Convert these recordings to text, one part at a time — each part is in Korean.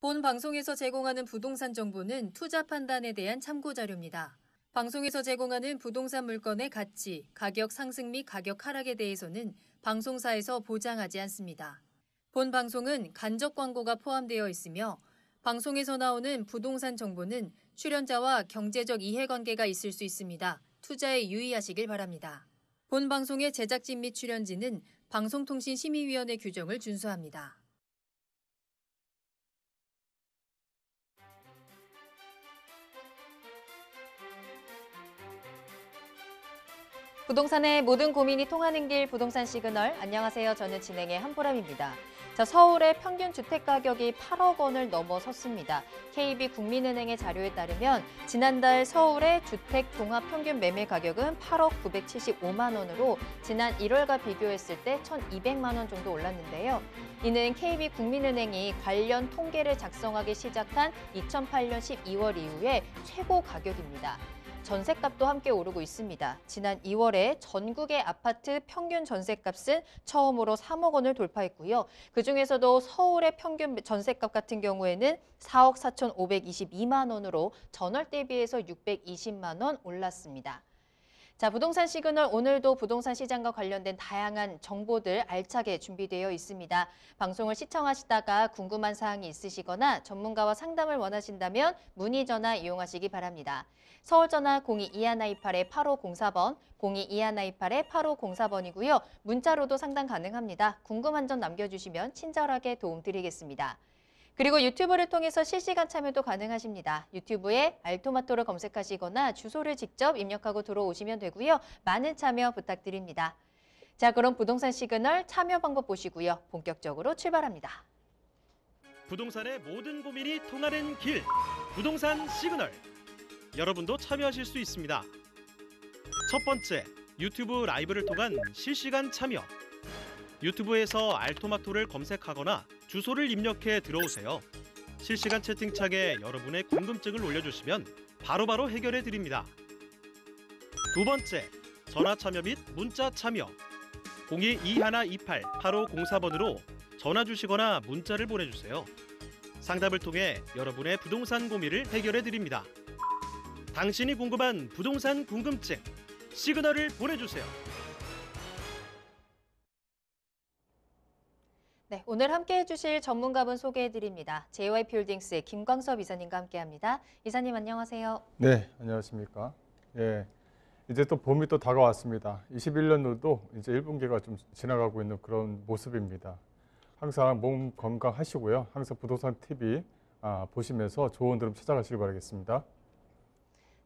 본 방송에서 제공하는 부동산 정보는 투자 판단에 대한 참고 자료입니다. 방송에서 제공하는 부동산 물건의 가치, 가격 상승 및 가격 하락에 대해서는 방송사에서 보장하지 않습니다. 본 방송은 간접 광고가 포함되어 있으며 방송에서 나오는 부동산 정보는 출연자와 경제적 이해관계가 있을 수 있습니다. 투자에 유의하시길 바랍니다. 본 방송의 제작진 및 출연진은 방송통신심의위원회 규정을 준수합니다. 부동산의 모든 고민이 통하는 길 부동산 시그널. 안녕하세요. 저는 진행의 한보람입니다. 서울의 평균 주택가격이 8억 원을 넘어섰습니다. KB국민은행의 자료에 따르면 지난달 서울의 주택 종합 평균 매매 가격은 8억 975만 원으로 지난 1월과 비교했을 때 1,200만 원 정도 올랐는데요. 이는 KB국민은행이 관련 통계를 작성하기 시작한 2008년 12월 이후에 최고 가격입니다. 전셋값도 함께 오르고 있습니다. 지난 2월에 전국의 아파트 평균 전셋값은 처음으로 3억 원을 돌파했고요. 그중에서도 서울의 평균 전셋값 같은 경우에는 4억 4,522만 원으로 전월 대비해서 620만 원 올랐습니다. 자, 부동산 시그널 오늘도 부동산 시장과 관련된 다양한 정보들 알차게 준비되어 있습니다. 방송을 시청하시다가 궁금한 사항이 있으시거나 전문가와 상담을 원하신다면 문의 전화 이용하시기 바랍니다. 서울 전화 02-2128-8504번, 02-2128-8504번이고요. 문자로도 상담 가능합니다. 궁금한 점 남겨주시면 친절하게 도움드리겠습니다. 그리고 유튜브를 통해서 실시간 참여도 가능하십니다. 유튜브에 알토마토를 검색하시거나 주소를 직접 입력하고 들어오시면 되고요. 많은 참여 부탁드립니다. 자, 그럼 부동산 시그널 참여 방법 보시고요. 본격적으로 출발합니다. 부동산의 모든 고민이 통하는 길, 부동산 시그널. 여러분도 참여하실 수 있습니다. 첫 번째, 유튜브 라이브를 통한 실시간 참여. 유튜브에서 알토마토를 검색하거나 주소를 입력해 들어오세요. 실시간 채팅창에 여러분의 궁금증을 올려주시면 바로바로 해결해 드립니다. 두 번째, 전화 참여 및 문자 참여. 02-2128-8504번으로 전화 주시거나 문자를 보내주세요. 상담을 통해 여러분의 부동산 고민을 해결해 드립니다. 당신이 궁금한 부동산 궁금증, 시그널을 보내주세요. 네, 오늘 함께해 주실 전문가분 소개해드립니다. JYP홀딩스의 김광섭 이사님과 함께합니다. 이사님 안녕하세요. 네, 안녕하십니까. 예, 이제 또 봄이 또 다가왔습니다. 21년도도 이제 1분기가 좀 지나가고 있는 그런 모습입니다. 항상 몸 건강하시고요. 항상 부동산 TV 보시면서 좋은 드럼 찾아가시길 바라겠습니다.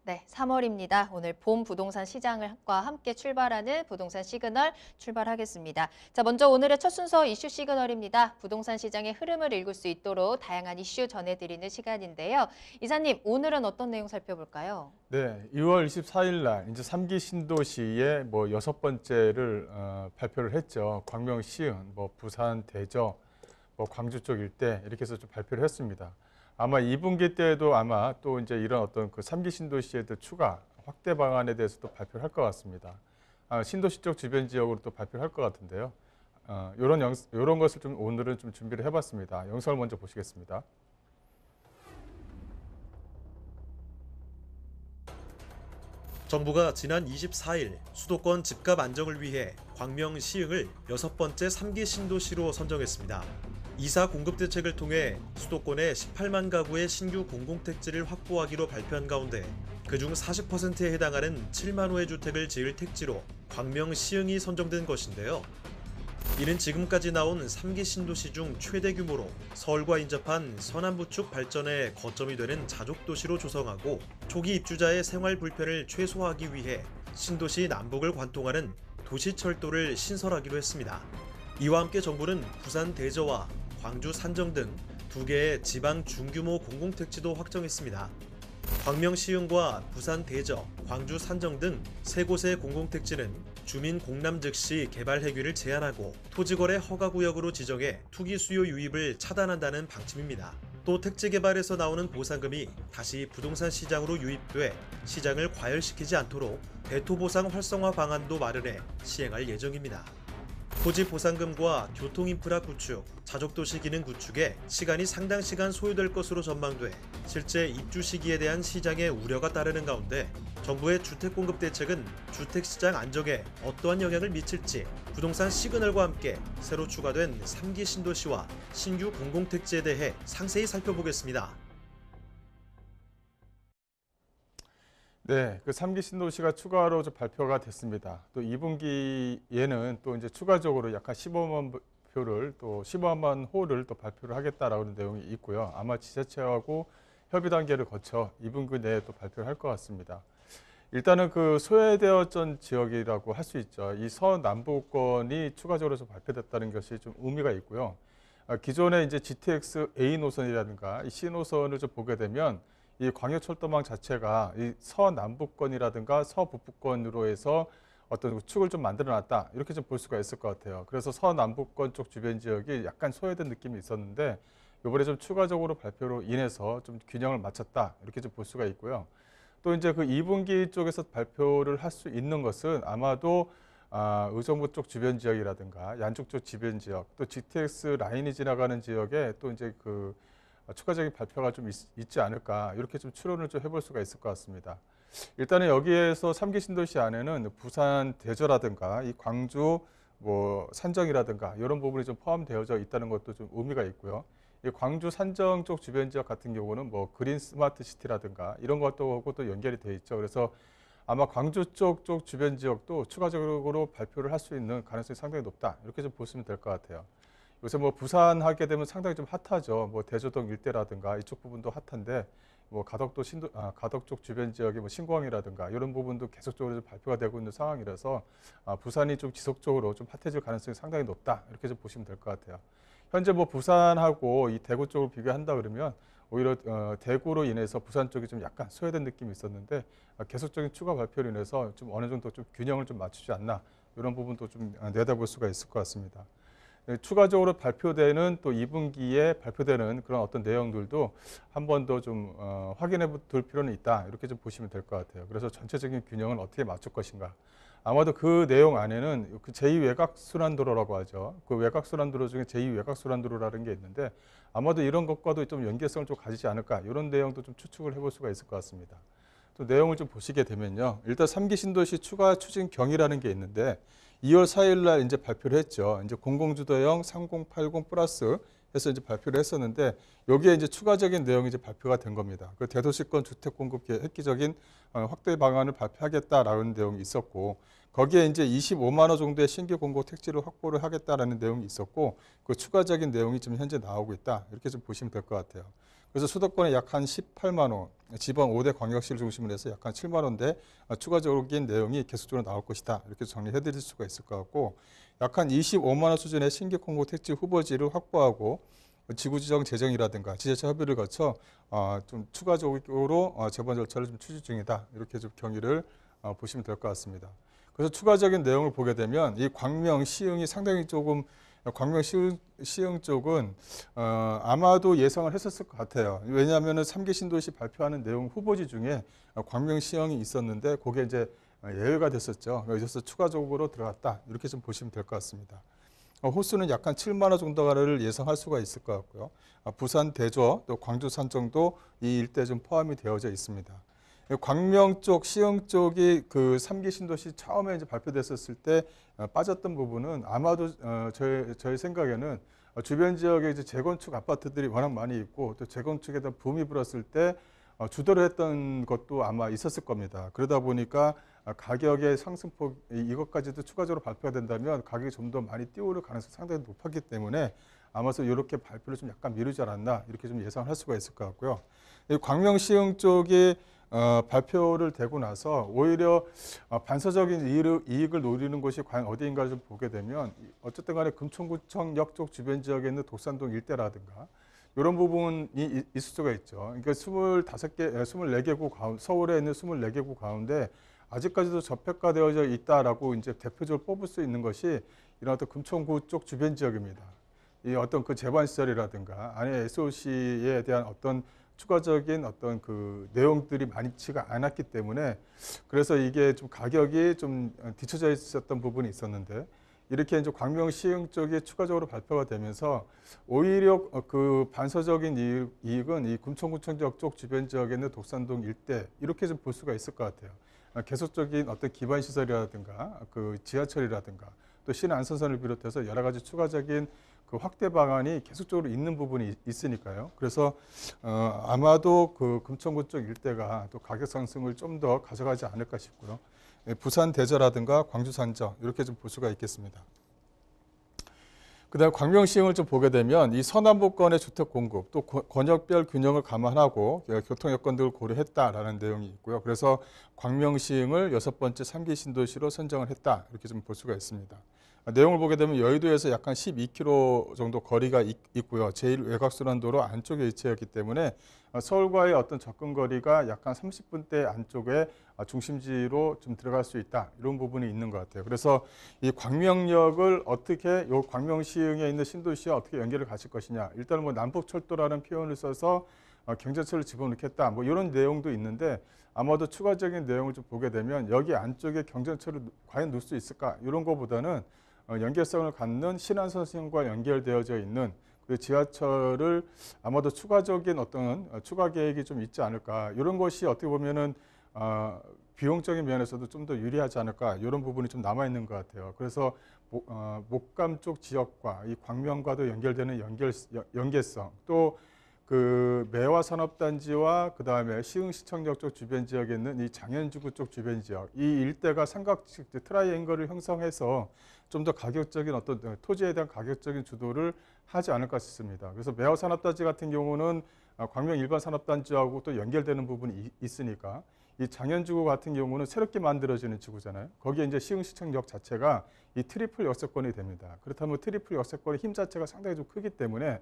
네, 3월입니다. 오늘 봄 부동산 시장과 함께 출발하는 부동산 시그널 출발하겠습니다. 자, 먼저 오늘의 첫 순서 이슈 시그널입니다. 부동산 시장의 흐름을 읽을 수 있도록 다양한 이슈 전해드리는 시간인데요. 이사님, 오늘은 어떤 내용 살펴볼까요? 네, 2월 24일 날 이제 3기 신도시의 뭐 6번째를 발표를 했죠. 광명, 시흥, 뭐 부산, 대저, 뭐 광주 쪽 일대 이렇게 해서 좀 발표를 했습니다. 아마 2분기 때에도 아마 또 이제 이런 어떤 그 3기 신도시의 추가 확대 방안에 대해서도 발표를 할 것 같습니다. 신도시 쪽 주변 지역으로 또 발표를 할 것 같은데요. 이런 것을 좀 오늘은 좀 준비를 해봤습니다. 영상을 먼저 보시겠습니다. 정부가 지난 24일 수도권 집값 안정을 위해 광명, 시흥을 6번째 3기 신도시로 선정했습니다. 이사 공급 대책을 통해 수도권의 18만 가구의 신규 공공택지를 확보하기로 발표한 가운데 그중 40%에 해당하는 7만 호의 주택을 지을 택지로 광명, 시흥이 선정된 것인데요. 이는 지금까지 나온 3기 신도시 중 최대 규모로 서울과 인접한 서남부축 발전의 거점이 되는 자족도시로 조성하고 초기 입주자의 생활 불편을 최소화하기 위해 신도시 남북을 관통하는 도시철도를 신설하기로 했습니다. 이와 함께 정부는 부산 대저와 광주 산정 등 2개의 지방 중규모 공공택지도 확정했습니다. 광명 시흥과 부산 대저, 광주 산정 등 3곳의 공공택지는 주민 공람 즉시 개발 해결을 제한하고 토지거래 허가구역으로 지정해 투기 수요 유입을 차단한다는 방침입니다. 또 택지 개발에서 나오는 보상금이 다시 부동산 시장으로 유입돼 시장을 과열시키지 않도록 대토보상 활성화 방안도 마련해 시행할 예정입니다. 토지 보상금과 교통 인프라 구축, 자족도시 기능 구축에 시간이 상당 시간 소요될 것으로 전망돼 실제 입주 시기에 대한 시장의 우려가 따르는 가운데 정부의 주택 공급 대책은 주택 시장 안정에 어떠한 영향을 미칠지 부동산 시그널과 함께 새로 추가된 3기 신도시와 신규 공공택지에 대해 상세히 살펴보겠습니다. 네, 그 3기 신도시가 추가로 좀 발표가 됐습니다. 또 2분기에는 또 이제 추가적으로 약간 15만 표를 또 15만 호를 또 발표를 하겠다라는 내용이 있고요. 아마 지자체하고 협의 단계를 거쳐 2분기 내에 또 발표를 할 것 같습니다. 일단은 그 소외되었던 지역이라고 할 수 있죠. 이 서남부권이 추가적으로 좀 발표됐다는 것이 좀 의미가 있고요. 기존의 이제 GTX A 노선이라든가 이 C 노선을 좀 보게 되면 이 광역철도망 자체가 이 서남부권이라든가 서북부권으로 해서 어떤 축을 좀 만들어놨다 이렇게 좀 볼 수가 있을 것 같아요. 그래서 서남부권 쪽 주변 지역이 약간 소외된 느낌이 있었는데 이번에 좀 추가적으로 발표로 인해서 좀 균형을 맞췄다 이렇게 좀 볼 수가 있고요. 또 이제 그 2분기 쪽에서 발표를 할 수 있는 것은 아마도 의정부 쪽 주변 지역이라든가 양쪽 쪽 주변 지역 또 GTX 라인이 지나가는 지역에 또 이제 그 추가적인 발표가 좀 있지 않을까 이렇게 좀 추론을 좀 해볼 수가 있을 것 같습니다. 일단은 여기에서 3기 신도시 안에는 부산 대저라든가 이 광주 뭐 산정이라든가 이런 부분이 좀 포함되어져 있다는 것도 좀 의미가 있고요. 이 광주 산정 쪽 주변 지역 같은 경우는 뭐 그린 스마트 시티라든가 이런 것하고 또 연결이 되어 있죠. 그래서 아마 광주 쪽 주변 지역도 추가적으로 발표를 할 수 있는 가능성이 상당히 높다 이렇게 좀 보시면 될 것 같아요. 요새 뭐 부산 하게 되면 상당히 좀 핫하죠. 뭐 대저동 일대라든가 이쪽 부분도 핫한데 뭐 가덕도 가덕 쪽 주변 지역의 뭐 신공항이라든가 이런 부분도 계속적으로 좀 발표가 되고 있는 상황이라서 부산이 좀 지속적으로 좀 핫해질 가능성이 상당히 높다 이렇게 좀 보시면 될 것 같아요. 현재 뭐 부산하고 이 대구 쪽을 비교한다 그러면 오히려 대구로 인해서 부산 쪽이 좀 약간 소외된 느낌이 있었는데 계속적인 추가 발표로 인해서 좀 어느 정도 좀 균형을 좀 맞추지 않나 이런 부분도 좀 내다볼 수가 있을 것 같습니다. 추가적으로 발표되는 또 2분기에 발표되는 그런 어떤 내용들도 한 번 더 좀 확인해 둘 필요는 있다 이렇게 좀 보시면 될 것 같아요. 그래서 전체적인 균형을 어떻게 맞출 것인가. 아마도 그 내용 안에는 그 제2외곽순환도로라고 하죠. 그 외곽순환도로 중에 제2외곽순환도로라는 게 있는데 아마도 이런 것과도 좀 연계성을 좀 가지지 않을까 이런 내용도 좀 추측을 해볼 수가 있을 것 같습니다. 또 내용을 좀 보시게 되면요. 일단 3기 신도시 추가 추진 경위라는 게 있는데 2월 4일 날 이제 발표를 했죠. 이제 공공주도형 3080 플러스 해서 이제 발표를 했었는데 여기에 이제 추가적인 내용이 이제 발표가 된 겁니다. 그 대도시권 주택 공급 획기적인 확대 방안을 발표하겠다라는 내용이 있었고 거기에 이제 25만 호 정도의 신규 공급 택지를 확보를 하겠다라는 내용이 있었고 그 추가적인 내용이 지금 현재 나오고 있다. 이렇게 좀 보시면 될 것 같아요. 그래서 수도권에 약 한 18만 호, 지방 5대 광역시를 중심으로 해서 약 한 7만 호인데 추가적인 내용이 계속적으로 나올 것이다. 이렇게 정리해 드릴 수가 있을 것 같고 약 한 25만 호 수준의 신규 공급 택지 후보지를 확보하고 지구지정 재정이라든가 지자체 협의를 거쳐 좀 추가적으로 재반 절차를 좀 추진 중이다. 이렇게 좀 경위를 보시면 될 것 같습니다. 그래서 추가적인 내용을 보게 되면 이 광명 시흥이 상당히 조금 광명 시흥 쪽은 아마도 예상을 했었을 것 같아요. 왜냐하면 3기 신도시 발표하는 내용 후보지 중에 광명 시흥이 있었는데 그게 이제 예외가 됐었죠. 그래서 추가적으로 들어갔다. 이렇게 좀 보시면 될 것 같습니다. 호수는 약간 7만 호 정도를 예상할 수가 있을 것 같고요. 부산 대저 또 광주 산정도 이 일대 좀 포함이 되어져 있습니다. 광명 쪽, 시흥 쪽이 그 3기 신도시 처음에 이제 발표됐었을 때 빠졌던 부분은 아마도 저희 생각에는 주변 지역에 이제 재건축 아파트들이 워낙 많이 있고 또 재건축에 대한 붐이 불었을 때 주도를 했던 것도 아마 있었을 겁니다. 그러다 보니까 가격의 상승폭 이것까지도 추가적으로 발표가 된다면 가격이 좀 더 많이 뛰어오를 가능성이 상당히 높았기 때문에 아마도 이렇게 발표를 좀 약간 미루지 않았나 이렇게 좀 예상할 수가 있을 것 같고요. 광명 시흥 쪽이 발표를 되고 나서 오히려 반사적인 이익을 노리는 곳이 과연 어디인가를 좀 보게 되면 어쨌든 간에 금천구청역 쪽 주변 지역에 있는 독산동 일대라든가 이런 부분이 있을 수가 있죠. 그러니까 24개국 가운데, 서울에 있는 24개국 가운데 아직까지도 저평가되어져 있다라고 이제 대표적으로 뽑을 수 있는 것이 이런 어떤 금천구 쪽 주변 지역입니다. 이 어떤 그 재반 시설이라든가 안에 SOC에 대한 어떤 추가적인 어떤 그 내용들이 많지가 않았기 때문에 그래서 이게 좀 가격이 좀 뒤쳐져 있었던 부분이 있었는데 이렇게 이제 광명 시흥 쪽이 추가적으로 발표가 되면서 오히려 그 반사적인 이익은 이 금천구청역 쪽 주변 지역에 있는 독산동 일대 이렇게 좀 볼 수가 있을 것 같아요. 계속적인 어떤 기반 시설이라든가 그 지하철이라든가 또 신안선선을 비롯해서 여러 가지 추가적인 그 확대 방안이 계속적으로 있는 부분이 있으니까요. 그래서 아마도 그 금천구 쪽 일대가 또 가격 상승을 좀 더 가져가지 않을까 싶고요. 부산 대저라든가 광주 산저 이렇게 좀 볼 수가 있겠습니다. 그다음 광명 시흥을 좀 보게 되면 이 서남북권의 주택 공급 또 권역별 균형을 감안하고 교통 여건들을 고려했다라는 내용이 있고요. 그래서 광명 시흥을 6번째 3기 신도시로 선정을 했다 이렇게 좀 볼 수가 있습니다. 내용을 보게 되면 여의도에서 약간 12km 정도 거리가 있고요. 제일 외곽순환도로 안쪽에 위치했기 때문에 서울과의 어떤 접근 거리가 약간 30분대 안쪽에 중심지로 좀 들어갈 수 있다. 이런 부분이 있는 것 같아요. 그래서 이 광명역을 어떻게 요 광명시흥에 있는 신도시와 어떻게 연결을 가실 것이냐. 일단은 뭐 남북철도라는 표현을 써서 경전철을 집어넣겠다. 뭐 이런 내용도 있는데 아마도 추가적인 내용을 좀 보게 되면 여기 안쪽에 경전철을 과연 넣을 수 있을까? 이런 거보다는 연결성을 갖는 신안선선과 연결되어져 있는 그 지하철을 아마도 추가적인 어떤 추가 계획이 좀 있지 않을까. 이런 것이 어떻게 보면은 비용적인 면에서도 좀 더 유리하지 않을까. 이런 부분이 좀 남아 있는 것 같아요. 그래서 목감 쪽 지역과 이 광명과도 연결되는 연계성 또 그 매화 산업단지와 그 다음에 시흥시청역 쪽 주변 지역에 있는 이 장현주구 쪽 주변 지역 이 일대가 삼각식 트라이앵글을 형성해서 좀 더 가격적인 어떤 토지에 대한 가격적인 주도를 하지 않을까 싶습니다. 그래서 매화 산업단지 같은 경우는 광명 일반 산업단지하고 또 연결되는 부분이 있으니까 이 장현주구 같은 경우는 새롭게 만들어지는 지구잖아요. 거기에 이제 시흥시청역 자체가 이 트리플 역세권이 됩니다. 그렇다면 트리플 역세권의 힘 자체가 상당히 좀 크기 때문에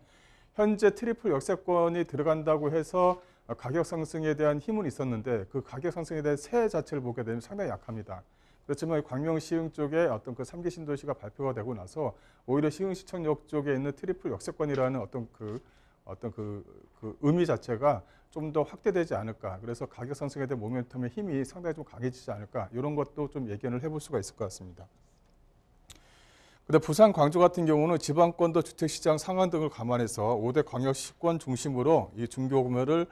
현재 트리플 역세권이 들어간다고 해서 가격 상승에 대한 힘은 있었는데 그 가격 상승에 대한 세 자체를 보게 되면 상당히 약합니다. 그렇지만 광명 시흥 쪽에 어떤 그 3기 신도시가 발표가 되고 나서 오히려 시흥시청역 쪽에 있는 트리플 역세권이라는 어떤 그 의미 자체가 좀 더 확대되지 않을까. 그래서 가격 상승에 대한 모멘텀의 힘이 상당히 좀 강해지지 않을까. 이런 것도 좀 예견을 해볼 수가 있을 것 같습니다. 근데 부산, 광주 같은 경우는 지방권도 주택시장 상한 등을 감안해서 5대 광역시권 중심으로 이 중교구매를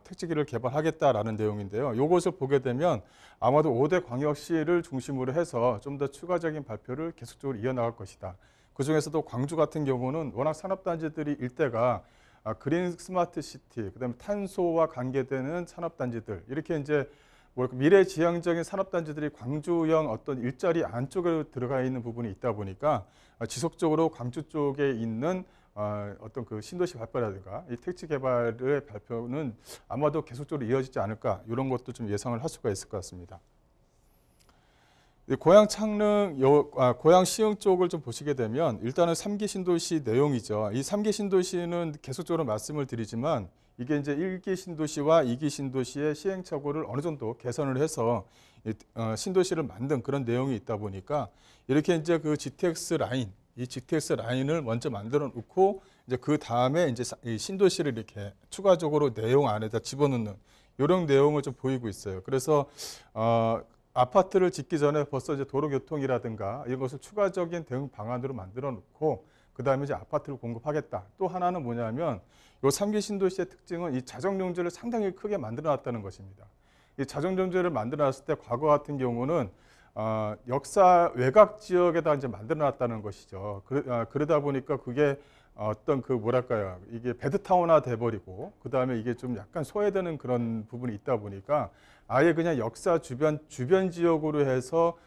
택지기를 개발하겠다라는 내용인데요. 이것을 보게 되면 아마도 5대 광역시를 중심으로 해서 좀 더 추가적인 발표를 계속적으로 이어나갈 것이다. 그중에서도 광주 같은 경우는 워낙 산업단지들이 일대가 그린 스마트 시티, 그다음에 탄소와 관계되는 산업단지들 이렇게 이제 미래지향적인 산업단지들이 광주형 어떤 일자리 안쪽에 들어가 있는 부분이 있다 보니까 지속적으로 광주 쪽에 있는 어떤 그 신도시 발표라든가 이 택지 개발의 발표는 아마도 계속적으로 이어지지 않을까 이런 것도 좀 예상을 할 수가 있을 것 같습니다. 고양 창릉, 고양 시흥 쪽을 좀 보시게 되면 일단은 3기 신도시 내용이죠. 이 3기 신도시는 계속적으로 말씀을 드리지만 이게 이제 1기 신도시와 2기 신도시의 시행착오를 어느 정도 개선을 해서 신도시를 만든 그런 내용이 있다 보니까 이렇게 이제 그 GTX 라인, 이 GTX 라인을 먼저 만들어 놓고 이제 그 다음에 이제 이 신도시를 이렇게 추가적으로 내용 안에다 집어넣는 이런 내용을 좀 보이고 있어요. 그래서 아파트를 짓기 전에 벌써 이제 도로교통이라든가 이런 것을 추가적인 대응 방안으로 만들어 놓고 그 다음에 이제 아파트를 공급하겠다. 또 하나는 뭐냐면 요 3기 신도시의 특징은 이 자정용지를 상당히 크게 만들어 놨다는 것입니다. 이 자정용지를 만들어 놨을 때 과거 같은 경우는 역사 외곽 지역에다 이제 만들어 놨다는 것이죠. 그러다 보니까 그게 어떤 그 뭐랄까요. 이게 배드타운화 돼버리고 그 다음에 이게 좀 약간 소외되는 그런 부분이 있다 보니까 아예 그냥 역사 주변 지역으로 해서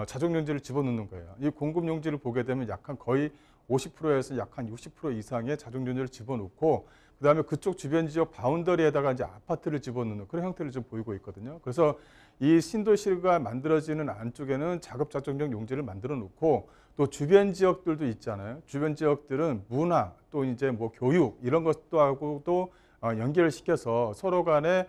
자정용지를 집어넣는 거예요. 이 공급용지를 보게 되면 약간 거의 50%에서 약 한 60% 이상의 자정용지를 집어넣고 그 다음에 그쪽 주변 지역 바운더리에다가 이제 아파트를 집어넣는 그런 형태를 좀 보이고 있거든요. 그래서 이 신도시가 만들어지는 안쪽에는 작업 자정용 용지를 만들어 놓고 또 주변 지역들도 있잖아요. 주변 지역들은 문화 또 이제 뭐 교육 이런 것도 하고도 연결을 시켜서 서로 간에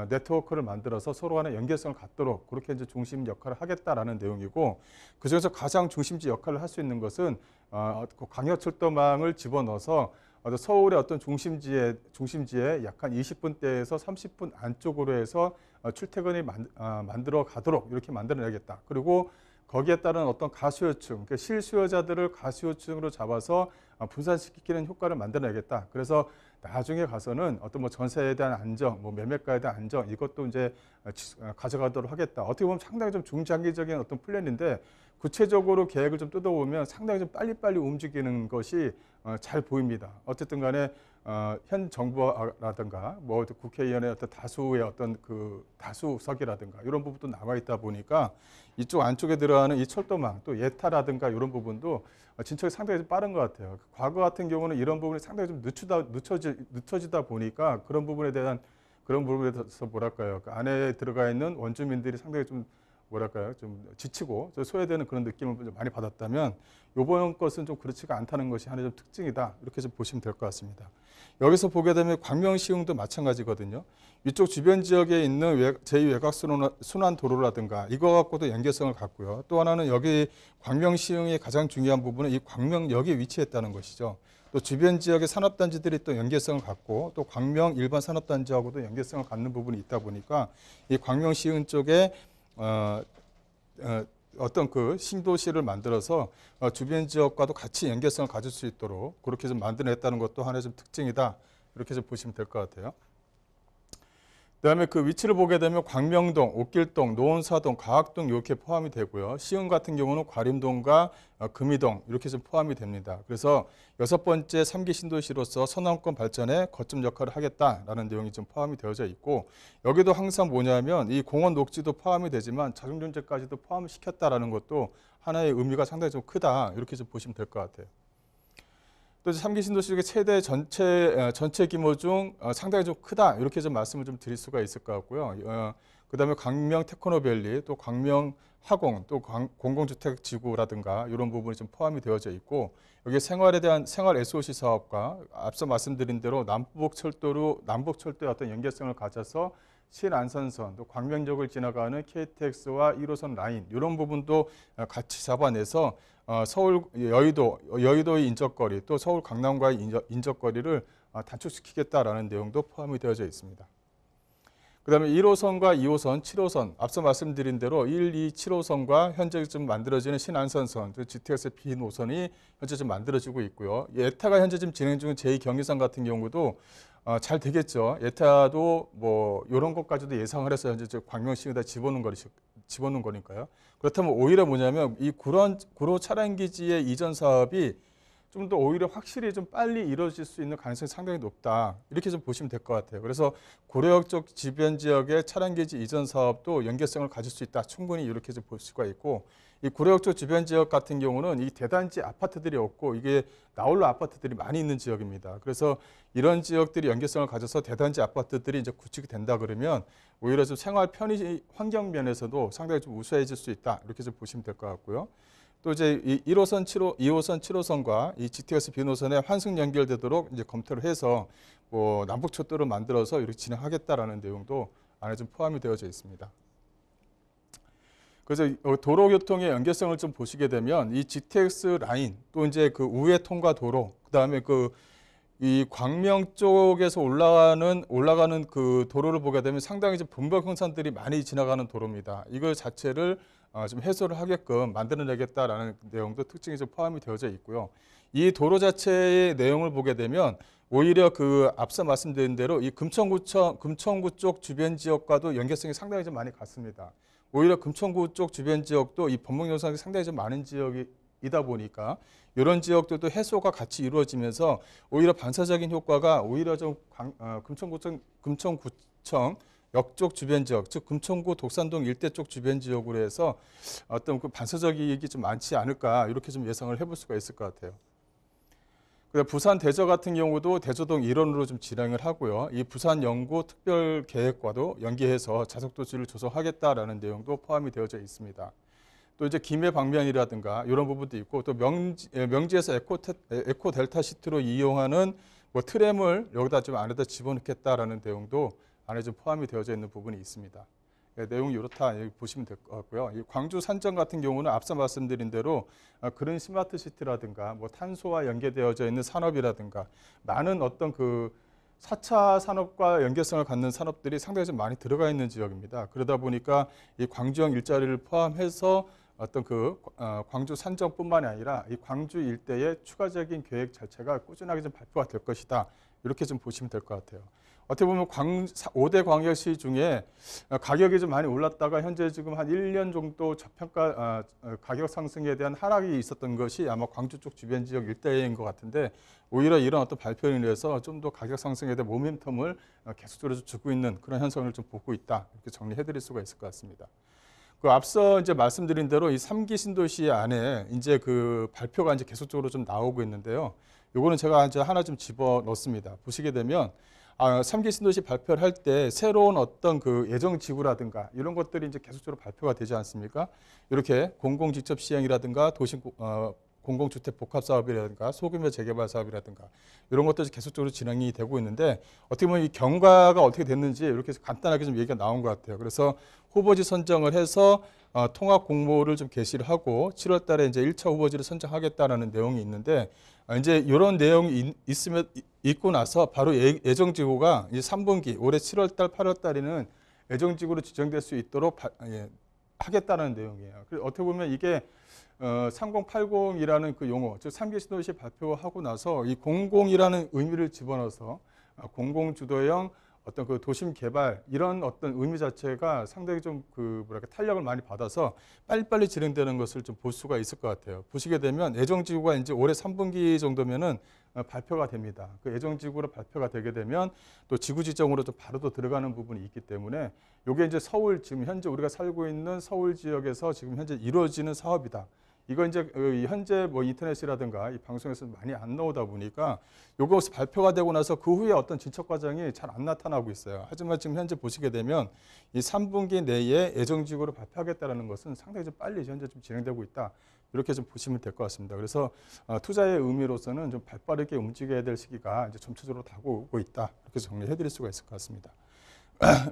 네트워크를 만들어서 서로 간에 연결성을 갖도록 그렇게 이제 중심 역할을 하겠다라는 내용이고 그중에서 가장 중심지 역할을 할 수 있는 것은 광역철도망을 집어넣어서 서울의 어떤 중심지에 약한 20분대에서 30분 안쪽으로 해서 출퇴근이 만들어 가도록 이렇게 만들어내겠다. 그리고 거기에 따른 어떤 가수요층, 그러니까 실수요자들을 가수요층으로 잡아서 분산시키는 효과를 만들어내겠다. 그래서 나중에 가서는 어떤 뭐 전세에 대한 안정, 뭐 매매가에 대한 안정 이것도 이제 가져가도록 하겠다. 어떻게 보면 상당히 좀 중장기적인 어떤 플랜인데 구체적으로 계획을 좀 뜯어보면 상당히 좀 빨리빨리 움직이는 것이 잘 보입니다. 어쨌든 간에 현 정부라든가 뭐 국회의원의 어떤 다수의 어떤 그 다수석이라든가 이런 부분도 남아 있다 보니까 이쪽 안쪽에 들어가는 이 철도망 또 예타라든가 이런 부분도 진척이 상당히 좀 빠른 것 같아요. 과거 같은 경우는 이런 부분이 상당히 좀 늦춰지다 보니까 그런 부분에 대해서 뭐랄까요, 그 안에 들어가 있는 원주민들이 상당히 좀 뭐랄까요, 좀 지치고 소외되는 그런 느낌을 좀 많이 받았다면 이번 것은 좀 그렇지가 않다는 것이 하나의 좀 특징이다. 이렇게 좀 보시면 될 것 같습니다. 여기서 보게 되면 광명시흥도 마찬가지거든요. 이쪽 주변 지역에 있는 제2외곽순환도로라든가 이거 갖고도 연계성을 갖고요. 또 하나는 여기 광명시흥의 가장 중요한 부분은 이 광명역에 위치했다는 것이죠. 또 주변 지역의 산업단지들이 또 연계성을 갖고 또 광명 일반 산업단지하고도 연계성을 갖는 부분이 있다 보니까 이 광명시흥 쪽에 어떤 그 신도시를 만들어서 주변 지역과도 같이 연계성을 가질 수 있도록 그렇게 좀 만들어냈다는 것도 하나의 좀 특징이다. 이렇게 좀 보시면 될 것 같아요. 그다음에 그 위치를 보게 되면 광명동, 옥길동, 노원사동, 가학동 이렇게 포함이 되고요. 시흥 같은 경우는 과림동과 금이동 이렇게 좀 포함이 됩니다. 그래서 6번째 3기 신도시로서 서남권 발전에 거점 역할을 하겠다라는 내용이 좀 포함이 되어져 있고 여기도 항상 뭐냐면 이 공원 녹지도 포함이 되지만 자중존재까지도 포함시켰다라는 것도 하나의 의미가 상당히 좀 크다. 이렇게 좀 보시면 될 것 같아요. 또 3기 신도시의 최대 전체 규모 중 상당히 좀 크다 이렇게 좀 말씀을 좀 드릴 수가 있을 것 같고요. 그다음에 광명 테크노밸리, 또 광명 화공, 또 공공주택 지구라든가 이런 부분이 좀 포함이 되어져 있고 여기 생활에 대한 생활 SOC 사업과 앞서 말씀드린 대로 남북철도의 어떤 연계성을 가져서 신안선선, 또 광명역을 지나가는 KTX와 1호선 라인 이런 부분도 같이 잡아내서 서울 여의도의 인접거리 또 서울 강남과의 인접거리를 단축시키겠다라는 내용도 포함이 되어져 있습니다. 그다음에 1호선과 2호선, 7호선 앞서 말씀드린 대로 1, 2, 7호선과 현재 좀 만들어지는 신안선선, GTX B노선이 현재 좀 만들어지고 있고요. 예타가 현재 지금 진행 중인 제2경의선 같은 경우도 잘 되겠죠. 예타도 뭐 이런 것까지도 예상을 해서 현재 광명시에다 집어넣은 거니까요. 그렇다면 오히려 뭐냐면 이 구로 차량기지의 이전 사업이 좀 더 오히려 확실히 좀 빨리 이루어질 수 있는 가능성이 상당히 높다. 이렇게 좀 보시면 될 것 같아요. 그래서 고려역 쪽 주변 지역의 차량기지 이전 사업도 연계성을 가질 수 있다. 충분히 이렇게 좀 볼 수가 있고 이 고려역 쪽 주변 지역 같은 경우는 이 대단지 아파트들이 없고 이게 나홀로 아파트들이 많이 있는 지역입니다. 그래서 이런 지역들이 연계성을 가져서 대단지 아파트들이 이제 구축이 된다 그러면 오히려 좀 생활 편의 환경 면에서도 상당히 좀 우수해질 수 있다. 이렇게 좀 보시면 될 것 같고요. 또 이제 1호선, 2호선, 7호선과 이 GTX B노선에 환승 연결되도록 이제 검토를 해서 뭐 남북철도를 만들어서 이렇게 진행하겠다라는 내용도 안에 좀 포함이 되어져 있습니다. 그래서 도로교통의 연계성을 좀 보시게 되면 이 GTX 라인 또 이제 그 우회 통과 도로 그다음에 이 광명 쪽에서 올라가는 그 도로를 보게 되면 상당히 좀 분박 형산들이 많이 지나가는 도로입니다. 이걸 자체를 좀 해소를 하게끔 만들어내겠다라는 내용도 특징이 좀 포함이 되어져 있고요. 이 도로 자체의 내용을 보게 되면 오히려 그 앞서 말씀드린 대로 이 금천구 쪽 주변 지역과도 연계성이 상당히 좀 많이 같습니다. 오히려 금천구 쪽 주변 지역도 이 범벅 영상이 상당히 좀 많은 지역이다 보니까 이런 지역들도 해소가 같이 이루어지면서 오히려 반사적인 효과가 오히려 좀 금천구청 역쪽 주변 지역, 즉 금천구 독산동 일대 쪽 주변 지역으로 해서 어떤 그 반사적 이익이 좀 많지 않을까 이렇게 좀 예상을 해볼 수가 있을 것 같아요. 그다음 부산 대저 같은 경우도 대저동 일원으로 좀 진행을 하고요. 이 부산 영구 특별 계획과도 연계해서 자석도시를 조성하겠다라는 내용도 포함이 되어져 있습니다. 또 이제 김해 방면이라든가 이런 부분도 있고 또 명지에서 에코 델타 시티로 이용하는 뭐 트램을 여기다 좀 안에다 집어넣겠다라는 내용도 안에 좀 포함이 되어져 있는 부분이 있습니다. 내용이 이렇다 보시면 될 것 같고요. 이 광주 산정 같은 경우는 앞서 말씀드린 대로 그런 스마트 시티라든가 뭐 탄소와 연계되어져 있는 산업이라든가 많은 어떤 그 4차 산업과 연계성을 갖는 산업들이 상당히 좀 많이 들어가 있는 지역입니다. 그러다 보니까 이 광주형 일자리를 포함해서 어떤 광주 산정뿐만이 아니라 이 광주 일대의 추가적인 계획 자체가 꾸준하게 좀 발표가 될 것이다. 이렇게 좀 보시면 될 것 같아요. 어떻게 보면 5대 광역시 중에 가격이 좀 많이 올랐다가 현재 지금 한 1년 정도 저평가 가격 상승에 대한 하락이 있었던 것이 아마 광주 쪽 주변 지역 일대인 것 같은데 오히려 이런 어떤 발표로 인해서 좀 더 가격 상승에 대한 모멘텀을 계속적으로 주고 있는 그런 현상을 좀 보고 있다. 이렇게 정리해드릴 수가 있을 것 같습니다. 그 앞서 이제 말씀드린 대로 이 3기 신도시 안에 이제 그 발표가 이제 계속적으로 좀 나오고 있는데요. 요거는 제가 이제 하나 좀 집어 넣습니다. 보시게 되면 3기 신도시 발표를 할 때 새로운 어떤 그 예정 지구라든가 이런 것들이 이제 계속적으로 발표가 되지 않습니까? 이렇게 공공 직접 시행이라든가 도심 공공주택 복합 사업이라든가 소규모 재개발 사업이라든가 이런 것들이 계속적으로 진행이 되고 있는데 어떻게 보면 이 경과가 어떻게 됐는지 이렇게 간단하게 좀 얘기가 나온 것 같아요. 그래서 후보지 선정을 해서 통합 공모를 좀 개시를 하고 7월 달에 이제 1차 후보지를 선정하겠다라는 내용이 있는데 이제 이런 내용이 있고 나서 바로 예정지구가 이제 3분기 올해 7월 달, 8월 달에는 예정지구로 지정될 수 있도록 하겠다는 내용이에요. 그래서 어떻게 보면 이게 3080이라는 그 용어, 즉 3기 신도시 발표하고 나서 이 공공이라는 의미를 집어넣어서 공공주도형 어떤 그 도심 개발 이런 어떤 의미 자체가 상당히 좀 그 뭐랄까 탄력을 많이 받아서 빨리빨리 진행되는 것을 좀 볼 수가 있을 것 같아요. 보시게 되면 예정지구가 이제 올해 3분기 정도면은 발표가 됩니다. 그 예정지구로 발표가 되게 되면 또 지구 지정으로 좀 바로 또 들어가는 부분이 있기 때문에 이게 이제 서울 지금 현재 우리가 살고 있는 서울 지역에서 지금 현재 이루어지는 사업이다. 이거 이제 현재 뭐 인터넷이라든가 이 방송에서 많이 안 나오다 보니까 요것이 발표가 되고 나서 그 후에 어떤 진척 과정이 잘 안 나타나고 있어요. 하지만 지금 현재 보시게 되면 이 3분기 내에 예정지구로 발표하겠다라는 것은 상당히 좀 빨리 현재 좀 진행되고 있다. 이렇게 좀 보시면 될 것 같습니다. 그래서 투자의 의미로서는 좀 발빠르게 움직여야 될 시기가 이제 점차적으로 다가오고 있다. 이렇게 정리해드릴 수가 있을 것 같습니다.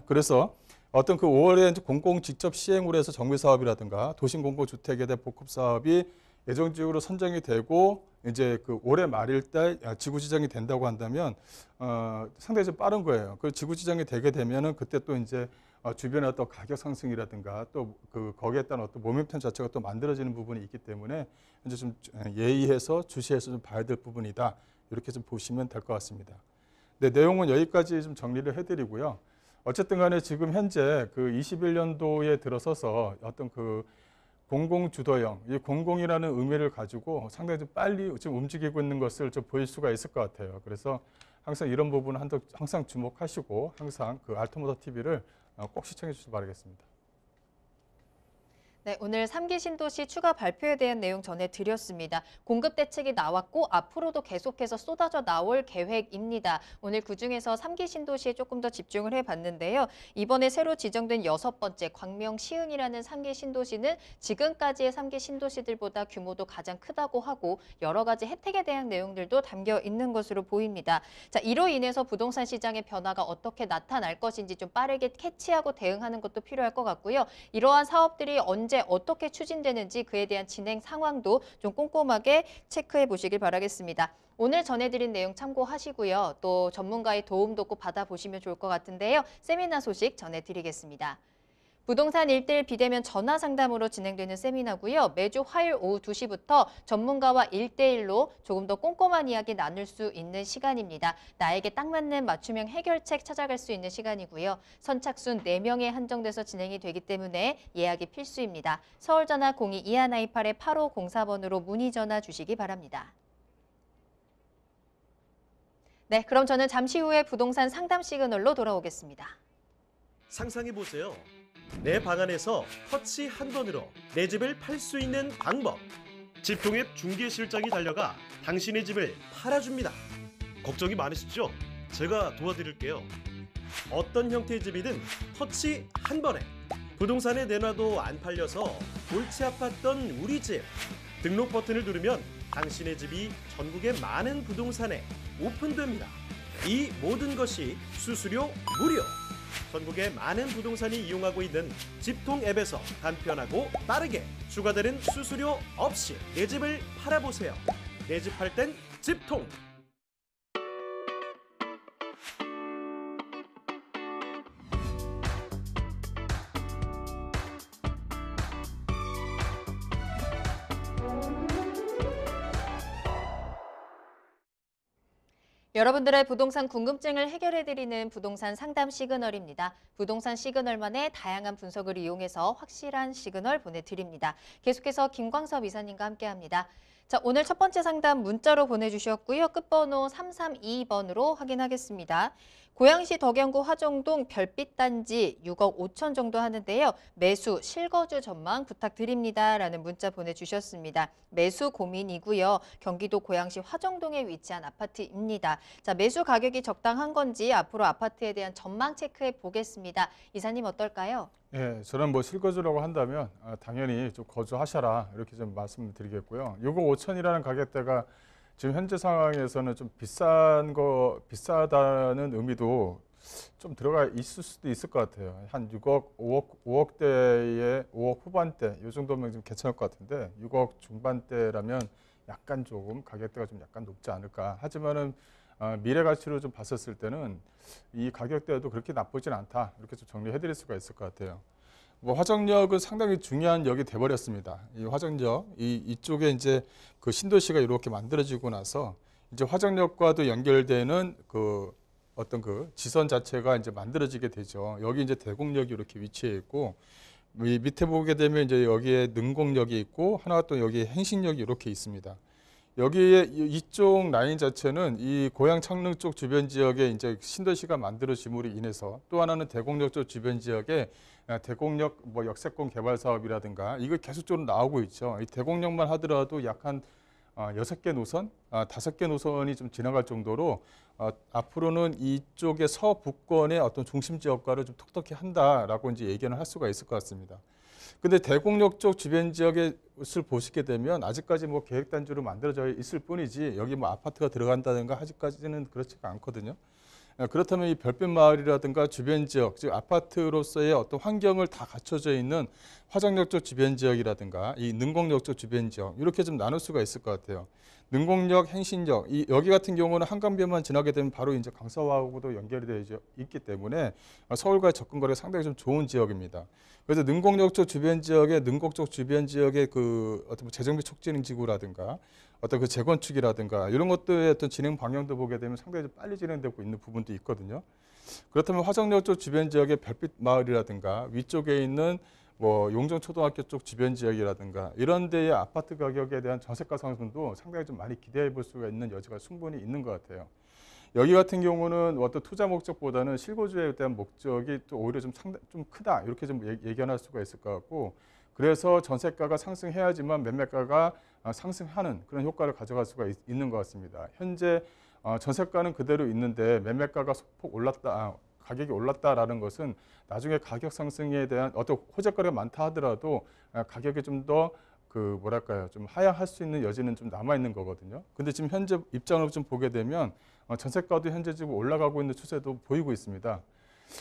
그래서 어떤 그 5월에 이제 공공 직접 시행으로 해서 정비 사업이라든가 도심 공공 주택에 대한 복합 사업이 예정지구로 선정이 되고 이제 그 올해 말일 때 지구 지정이 된다고 한다면 상당히 좀 빠른 거예요. 그 지구 지정이 되게 되면은 그때 또 이제 주변에 어떤 가격 상승이라든가 또 그 거기에 따른 어떤 모멘텀 자체가 또 만들어지는 부분이 있기 때문에 이제 좀 예의해서 주시해서 좀 봐야 될 부분이다. 이렇게 좀 보시면 될 것 같습니다. 네, 내용은 여기까지 좀 정리를 해드리고요. 어쨌든 간에 지금 현재 그 21년도에 들어서서 어떤 그 공공주도형, 이 공공이라는 의미를 가지고 상당히 좀 빨리 좀 움직이고 있는 것을 좀 보일 수가 있을 것 같아요. 그래서 항상 이런 부분은 항상 주목하시고 항상 그 알토모더 TV를 꼭 시청해 주시기 바라겠습니다. 네, 오늘 3기 신도시 추가 발표에 대한 내용 전해드렸습니다. 공급 대책이 나왔고 앞으로도 계속해서 쏟아져 나올 계획입니다. 오늘 그중에서 3기 신도시에 조금 더 집중을 해봤는데요. 이번에 새로 지정된 6번째 광명시흥이라는 3기 신도시는 지금까지의 3기 신도시들보다 규모도 가장 크다고 하고 여러 가지 혜택에 대한 내용들도 담겨 있는 것으로 보입니다. 자, 이로 인해서 부동산 시장의 변화가 어떻게 나타날 것인지 좀 빠르게 캐치하고 대응하는 것도 필요할 것 같고요. 이러한 사업들이 언제 어떻게 추진되는지 그에 대한 진행 상황도 좀 꼼꼼하게 체크해 보시길 바라겠습니다. 오늘 전해드린 내용 참고하시고요. 또 전문가의 도움도 꼭 받아보시면 좋을 것 같은데요. 세미나 소식 전해드리겠습니다. 부동산 1:1 비대면 전화 상담으로 진행되는 세미나고요. 매주 화요일 오후 2시부터 전문가와 1:1로 조금 더 꼼꼼한 이야기 나눌 수 있는 시간입니다. 나에게 딱 맞는 맞춤형 해결책 찾아갈 수 있는 시간이고요. 선착순 4명에 한정돼서 진행이 되기 때문에 예약이 필수입니다. 서울전화 02-2128-8504번으로 문의 전화 주시기 바랍니다. 네, 그럼 저는 잠시 후에 부동산 상담 시그널로 돌아오겠습니다. 상상해보세요. 내 방 안에서 터치 한 번으로 내 집을 팔 수 있는 방법. 집통앱 중개실장이 달려가 당신의 집을 팔아줍니다. 걱정이 많으시죠? 제가 도와드릴게요. 어떤 형태의 집이든 터치 한 번에. 부동산에 내놔도 안 팔려서 골치 아팠던 우리 집. 등록 버튼을 누르면 당신의 집이 전국의 많은 부동산에 오픈됩니다. 이 모든 것이 수수료 무료. 전국의 많은 부동산이 이용하고 있는 집통 앱에서 간편하고 빠르게 추가되는 수수료 없이 내 집을 팔아보세요. 내 집 팔 땐 집통. 여러분들의 부동산 궁금증을 해결해드리는 부동산 상담 시그널입니다. 부동산 시그널만의 다양한 분석을 이용해서 확실한 시그널 보내드립니다. 계속해서 김광섭 이사님과 함께합니다. 자, 오늘 첫 번째 상담 문자로 보내주셨고요. 끝번호 332번으로 확인하겠습니다. 고양시 덕양구 화정동 별빛단지 6억 5천 정도 하는데요. 매수, 실거주 전망 부탁드립니다. 라는 문자 보내주셨습니다. 매수 고민이고요. 경기도 고양시 화정동에 위치한 아파트입니다. 자, 매수 가격이 적당한 건지 앞으로 아파트에 대한 전망 체크해 보겠습니다. 이사님 어떨까요? 예, 저는 뭐 실거주라고 한다면 당연히 좀 거주하셔라 이렇게 좀 말씀드리겠고요. 6억 5천이라는 가격대가 지금 현재 상황에서는 좀 비싸다는 의미도 좀 들어가 있을 수도 있을 것 같아요. 한 6억, 5억대에 5억 후반대 이 정도면 좀 괜찮을 것 같은데 6억 중반대라면 약간 조금 가격대가 좀 약간 높지 않을까. 하지만은 미래 가치로 좀 봤었을 때는 이 가격대도 그렇게 나쁘진 않다. 이렇게 좀 정리해드릴 수가 있을 것 같아요. 뭐 화정역은 상당히 중요한 역이 돼버렸습니다. 이 화정역 이쪽에 이제 그 신도시가 이렇게 만들어지고 나서 이제 화정역과도 연결되는 그 어떤 그 지선 자체가 이제 만들어지게 되죠. 여기 이제 대곡역이 이렇게 위치해 있고 이 밑에 보게 되면 이제 여기에 능곡역이 있고 하나가 또 여기 행신역이 이렇게 있습니다. 여기에 이쪽 라인 자체는 이 고양 창릉 쪽 주변 지역에 이제 신도시가 만들어짐으로 인해서 또 하나는 대곡역 쪽 주변 지역에 대곡역 뭐 역세권 개발 사업이라든가 이거 계속적으로 나오고 있죠. 이 대곡역만 하더라도 약 한 6개 노선, 5개 노선이 좀 지나갈 정도로 앞으로는 이쪽의 서북권의 어떤 중심지 역할을 좀 톡톡히 한다라고 이제 얘기는 할 수가 있을 것 같습니다. 근데 대곡역 쪽 주변 지역의 것을 보시게 되면 아직까지 뭐 계획단지로 만들어져 있을 뿐이지 여기 뭐 아파트가 들어간다든가 아직까지는 그렇지가 않거든요. 그렇다면 이 별빛마을이라든가 주변 지역, 즉 아파트로서의 어떤 환경을 다 갖춰져 있는 화정역 쪽 주변 지역이라든가 이 능곡역 쪽 주변 지역 이렇게 좀 나눌 수가 있을 것 같아요. 능곡역, 행신역 여기 같은 경우는 한강변만 지나게 되면 바로 이제 강서하고도 연결이 되어 있기 때문에 서울과의 접근거리가 상당히 좀 좋은 지역입니다. 그래서 능곡역 쪽 주변 지역의 능곡 쪽 주변 지역의 그 어떤 재정비 촉진 지구라든가 어떤 그 재건축이라든가 이런 것들의 어떤 진행 방향도 보게 되면 상당히 좀 빨리 진행되고 있는 부분도 있거든요. 그렇다면 화정역 쪽 주변 지역의 별빛마을이라든가 위쪽에 있는 뭐 용정초등학교 쪽 주변 지역이라든가 이런 데의 아파트 가격에 대한 전세가 상승도 상당히 좀 많이 기대해 볼 수가 있는 여지가 충분히 있는 것 같아요. 여기 같은 경우는 어떤 투자 목적보다는 실거주에 대한 목적이 또 오히려 좀 크다 이렇게 좀 예견할 수가 있을 것 같고 그래서 전세가가 상승해야지만 매매가가 상승하는 그런 효과를 가져갈 수가 있는 것 같습니다. 현재 전세가는 그대로 있는데 매매가가 소폭 올랐다, 가격이 올랐다라는 것은 나중에 가격 상승에 대한 어떤 호재거리가 많다 하더라도 가격이 좀 더 그 뭐랄까요, 좀 하향할 수 있는 여지는 좀 남아 있는 거거든요. 근데 지금 현재 입장으로 좀 보게 되면 전세가도 현재 지금 올라가고 있는 추세도 보이고 있습니다.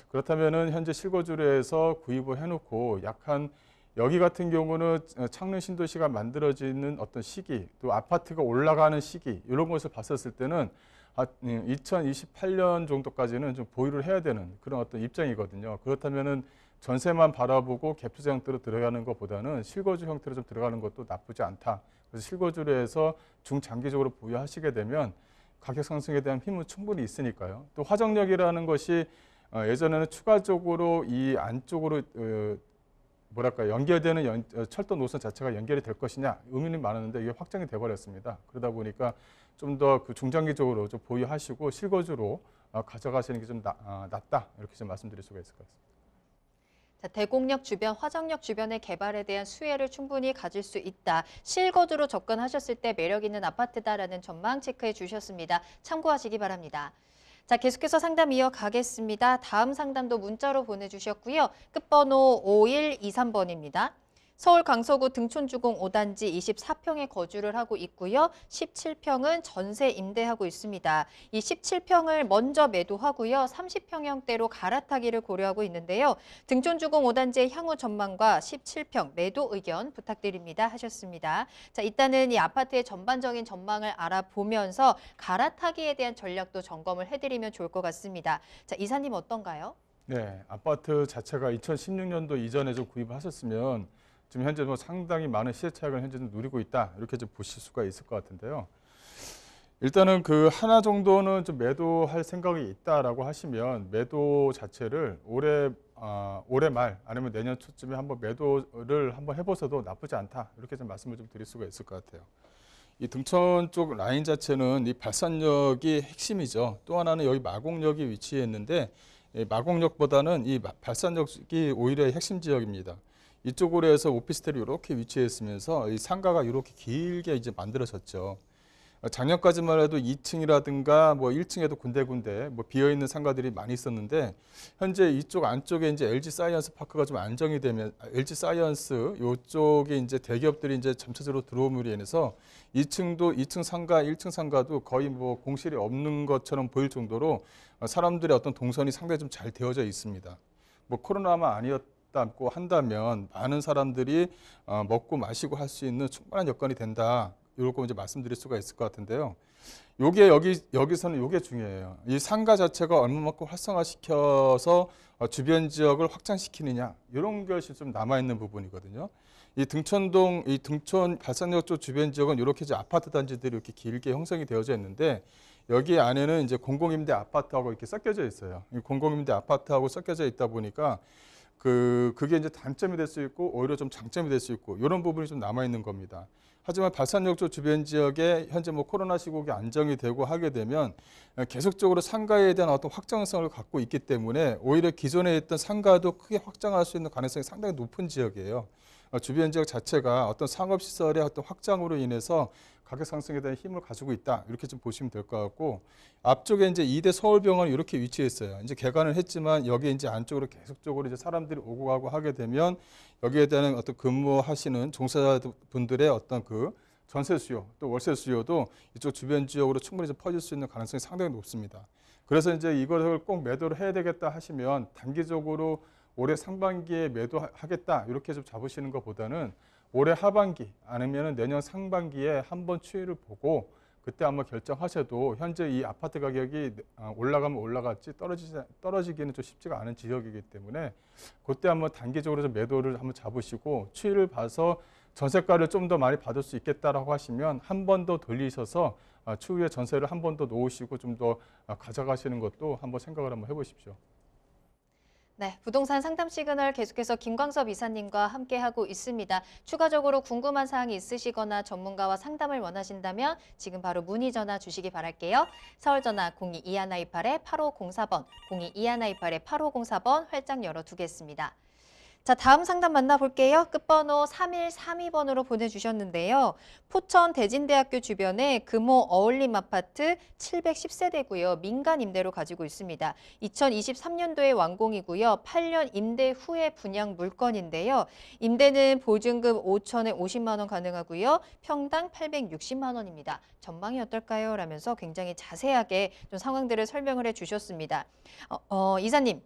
그렇다면은 현재 실거주로 해서 구입을 해놓고 약한 여기 같은 경우는 창릉 신도시가 만들어지는 어떤 시기, 또 아파트가 올라가는 시기 이런 것을 봤었을 때는 2028년 정도까지는 좀 보유를 해야 되는 그런 어떤 입장이거든요. 그렇다면은 전세만 바라보고 갭투자 형태로 들어가는 것보다는 실거주 형태로 좀 들어가는 것도 나쁘지 않다. 그래서 실거주로 해서 중장기적으로 보유하시게 되면 가격 상승에 대한 힘은 충분히 있으니까요. 또 화정역이라는 것이 예전에는 추가적으로 이 안쪽으로 뭐랄까 연결되는 철도 노선 자체가 연결이 될 것이냐 의문이 많았는데 이게 확정이 돼버렸습니다. 그러다 보니까 좀 더 그 중장기적으로 좀 보유하시고 실거주로 가져가시는 게 좀 낫다 이렇게 좀 말씀드릴 수가 있을 것 같습니다. 자, 대곡역 주변, 화정역 주변의 개발에 대한 수혜를 충분히 가질 수 있다. 실거주로 접근하셨을 때 매력 있는 아파트다라는 전망 체크해 주셨습니다. 참고하시기 바랍니다. 자, 계속해서 상담 이어가겠습니다. 다음 상담도 문자로 보내주셨고요. 끝번호 5123번입니다. 서울 강서구 등촌주공 5단지 24평에 거주를 하고 있고요. 17평은 전세 임대하고 있습니다. 이 17평을 먼저 매도하고요. 30평형대로 갈아타기를 고려하고 있는데요. 등촌주공 5단지의 향후 전망과 17평 매도 의견 부탁드립니다 하셨습니다. 자, 일단은 이 아파트의 전반적인 전망을 알아보면서 갈아타기에 대한 전략도 점검을 해드리면 좋을 것 같습니다. 자, 이사님 어떤가요? 네, 아파트 자체가 2016년도 이전에 좀 구입을 하셨으면 지금 현재 뭐 상당히 많은 시세 차익을 현재 좀 누리고 있다 이렇게 좀 보실 수가 있을 것 같은데요. 일단은 그 하나 정도는 좀 매도할 생각이 있다라고 하시면 매도 자체를 올해 말 아니면 내년 초쯤에 한번 매도를 한번 해보셔도 나쁘지 않다. 이렇게 좀 말씀을 좀 드릴 수가 있을 것 같아요. 이 등촌 쪽 라인 자체는 이 발산역이 핵심이죠. 또 하나는 여기 마곡역이 위치해 있는데 마곡역보다는 이 발산역이 오히려 핵심 지역입니다. 이쪽으로 해서 오피스텔이 이렇게 위치해 있으면서 이 상가가 이렇게 길게 이제 만들어졌죠. 작년까지만 해도 2층이라든가 뭐 1층에도 군데군데 뭐 비어 있는 상가들이 많이 있었는데 현재 이쪽 안쪽에 이제 LG 사이언스 파크가 좀 안정이 되면 LG 사이언스 이쪽에 이제 대기업들이 이제 점차적으로 들어옴으로 인해서 2층 상가, 1층 상가도 거의 뭐 공실이 없는 것처럼 보일 정도로 사람들의 어떤 동선이 상당히 좀 잘 되어져 있습니다. 뭐 코로나만 아니었다고 한다면 많은 사람들이 먹고 마시고 할 수 있는 충분한 여건이 된다. 이렇게 이제 말씀드릴 수가 있을 것 같은데요. 요게 여기서는 요게 중요해요. 이 상가 자체가 얼마만큼 활성화시켜서 주변 지역을 확장시키느냐 이런 것이 좀 남아 있는 부분이거든요. 이 등촌 발산역 쪽 주변 지역은 이렇게 이제 아파트 단지들이 이렇게 길게 형성이 되어져 있는데 여기 안에는 이제 공공임대 아파트하고 이렇게 섞여져 있어요. 이 공공임대 아파트하고 섞여져 있다 보니까 그게 이제 단점이 될 수 있고 오히려 좀 장점이 될 수 있고 이런 부분이 좀 남아 있는 겁니다. 하지만 발산역 쪽 주변 지역에 현재 뭐 코로나 시국이 안정이 되고 하게 되면 계속적으로 상가에 대한 어떤 확장성을 갖고 있기 때문에 오히려 기존에 있던 상가도 크게 확장할 수 있는 가능성이 상당히 높은 지역이에요. 주변 지역 자체가 어떤 상업시설의 어떤 확장으로 인해서 가격 상승에 대한 힘을 가지고 있다. 이렇게 좀 보시면 될 것 같고 앞쪽에 이제 2대 서울병원이 이렇게 위치해 있어요. 이제 개관을 했지만 여기 이제 안쪽으로 계속적으로 이제 사람들이 오고 가고 하게 되면 여기에 대한 어떤 근무하시는 종사자분들의 어떤 그 전세 수요 또 월세 수요도 이쪽 주변 지역으로 충분히 좀 퍼질 수 있는 가능성이 상당히 높습니다. 그래서 이제 이것을 꼭 매도를 해야 되겠다 하시면 단기적으로 올해 상반기에 매도하겠다 이렇게 좀 잡으시는 것보다는 올해 하반기 아니면 내년 상반기에 한번 추이를 보고 그때 한번 결정하셔도 현재 이 아파트 가격이 올라가면 올라갔지 떨어지기는 좀 쉽지가 않은 지역이기 때문에 그때 한번 단기적으로 좀 매도를 한번 잡으시고 추이를 봐서 전세가를 좀 더 많이 받을 수 있겠다라고 하시면 한 번 더 돌리셔서 추후에 전세를 한 번 더 놓으시고 좀 더 가져가시는 것도 한번 생각을 한번 해보십시오. 네, 부동산 상담 시그널 계속해서 김광섭 이사님과 함께하고 있습니다. 추가적으로 궁금한 사항이 있으시거나 전문가와 상담을 원하신다면 지금 바로 문의 전화 주시기 바랄게요. 서울 전화 02-2128-8504번, 02-2128-8504번 활짝 열어두겠습니다. 자, 다음 상담 만나볼게요. 끝번호 3132번으로 보내주셨는데요. 포천 대진대학교 주변에 금호 어울림 아파트 710세대고요. 민간 임대로 가지고 있습니다. 2023년도에 완공이고요. 8년 임대 후에 분양 물건인데요. 임대는 보증금 5천에 50만 원 가능하고요. 평당 860만 원입니다. 전망이 어떨까요? 라면서 굉장히 자세하게 좀 상황들을 설명을 해주셨습니다. 이사님.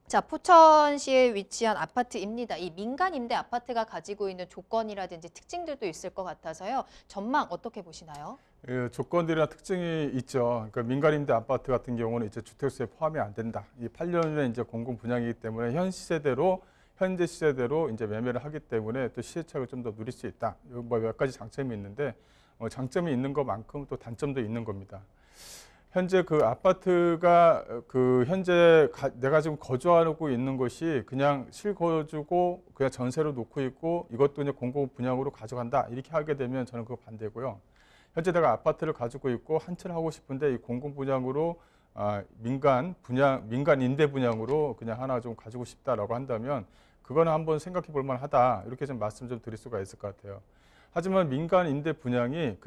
자, 포천시에 위치한 아파트입니다. 이 민간 임대 아파트가 가지고 있는 조건이라든지 특징들도 있을 것 같아서요. 전망 어떻게 보시나요? 예, 조건들이나 특징이 있죠. 그러니까 민간 임대 아파트 같은 경우는 이제 주택수에 포함이 안 된다. 이 8년 후에 이제 공공 분양이기 때문에 현재 시세대로 이제 매매를 하기 때문에 또 시세차익을 좀 더 누릴 수 있다. 뭐 몇 가지 장점이 있는데 장점이 있는 것만큼 또 단점도 있는 겁니다. 현재 그 아파트가 현재 내가 지금 거주하고 있는 곳이 그냥 실거주고 그냥 전세로 놓고 있고 이것도 이제 공공 분양으로 가져간다 이렇게 하게 되면 저는 그거 반대고요. 현재 내가 아파트를 가지고 있고 한 채를 하고 싶은데 이 공공 분양으로 민간 임대 분양으로 그냥 하나 좀 가지고 싶다라고 한다면 그거는 한번 생각해 볼 만하다 이렇게 좀 말씀 좀 드릴 수가 있을 것 같아요. 하지만 민간 임대 분양이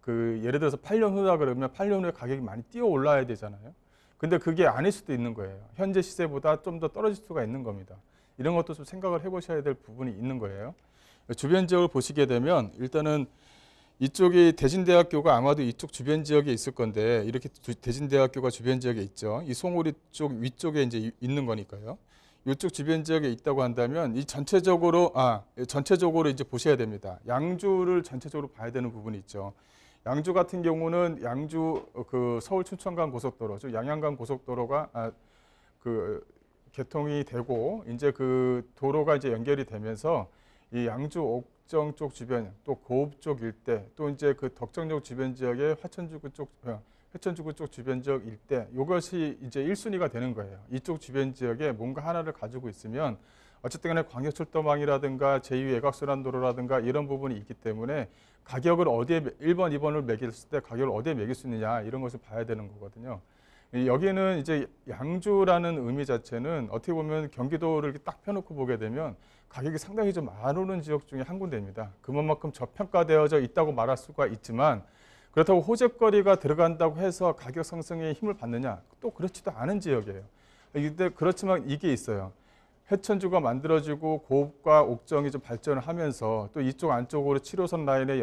예를 들어서 8년 후다 그러면 8년 후에 가격이 많이 뛰어 올라야 되잖아요. 근데 그게 아닐 수도 있는 거예요. 현재 시세보다 좀 더 떨어질 수가 있는 겁니다. 이런 것도 좀 생각을 해보셔야 될 부분이 있는 거예요. 주변 지역을 보시게 되면 일단은 이쪽이 대진대학교가 아마도 이쪽 주변 지역에 있을 건데 이렇게 대진대학교가 주변 지역에 있죠. 이 송우리 쪽 위쪽에 이제 있는 거니까요. 이쪽 주변 지역에 있다고 한다면 이 전체적으로 이제 보셔야 됩니다. 양주를 전체적으로 봐야 되는 부분이 있죠. 양주 같은 경우는 양주 서울 춘천간 고속도로, 즉 양양간 고속도로가 개통이 되고 이제 그 도로가 이제 연결이 되면서 이 양주 옥정 쪽 주변, 또 고읍 쪽 일대, 또 이제 그 덕정역 주변 지역의 화천주구 쪽 주변 지역 일대, 이것이 이제 1순위가 되는 거예요. 이쪽 주변 지역에 뭔가 하나를 가지고 있으면 어쨌든 간에 광역철도망이라든가 제2외곽순환도로라든가 이런 부분이 있기 때문에 가격을 어디에 1번, 2번을 매겼을 때 가격을 어디에 매길 수 있느냐 이런 것을 봐야 되는 거거든요. 여기는 이제 양주라는 의미 자체는 어떻게 보면 경기도를 이렇게 딱 펴놓고 보게 되면 가격이 상당히 좀 안 오른 지역 중에 한 군데입니다. 그만큼 저평가되어져 있다고 말할 수가 있지만 그렇다고 호재거리가 들어간다고 해서 가격 상승에 힘을 받느냐? 또 그렇지도 않은 지역이에요. 근데 그렇지만 이게 있어요. 회천주가 만들어지고 고읍과 옥정이 좀 발전을 하면서 또 이쪽 안쪽으로 7호선 라인의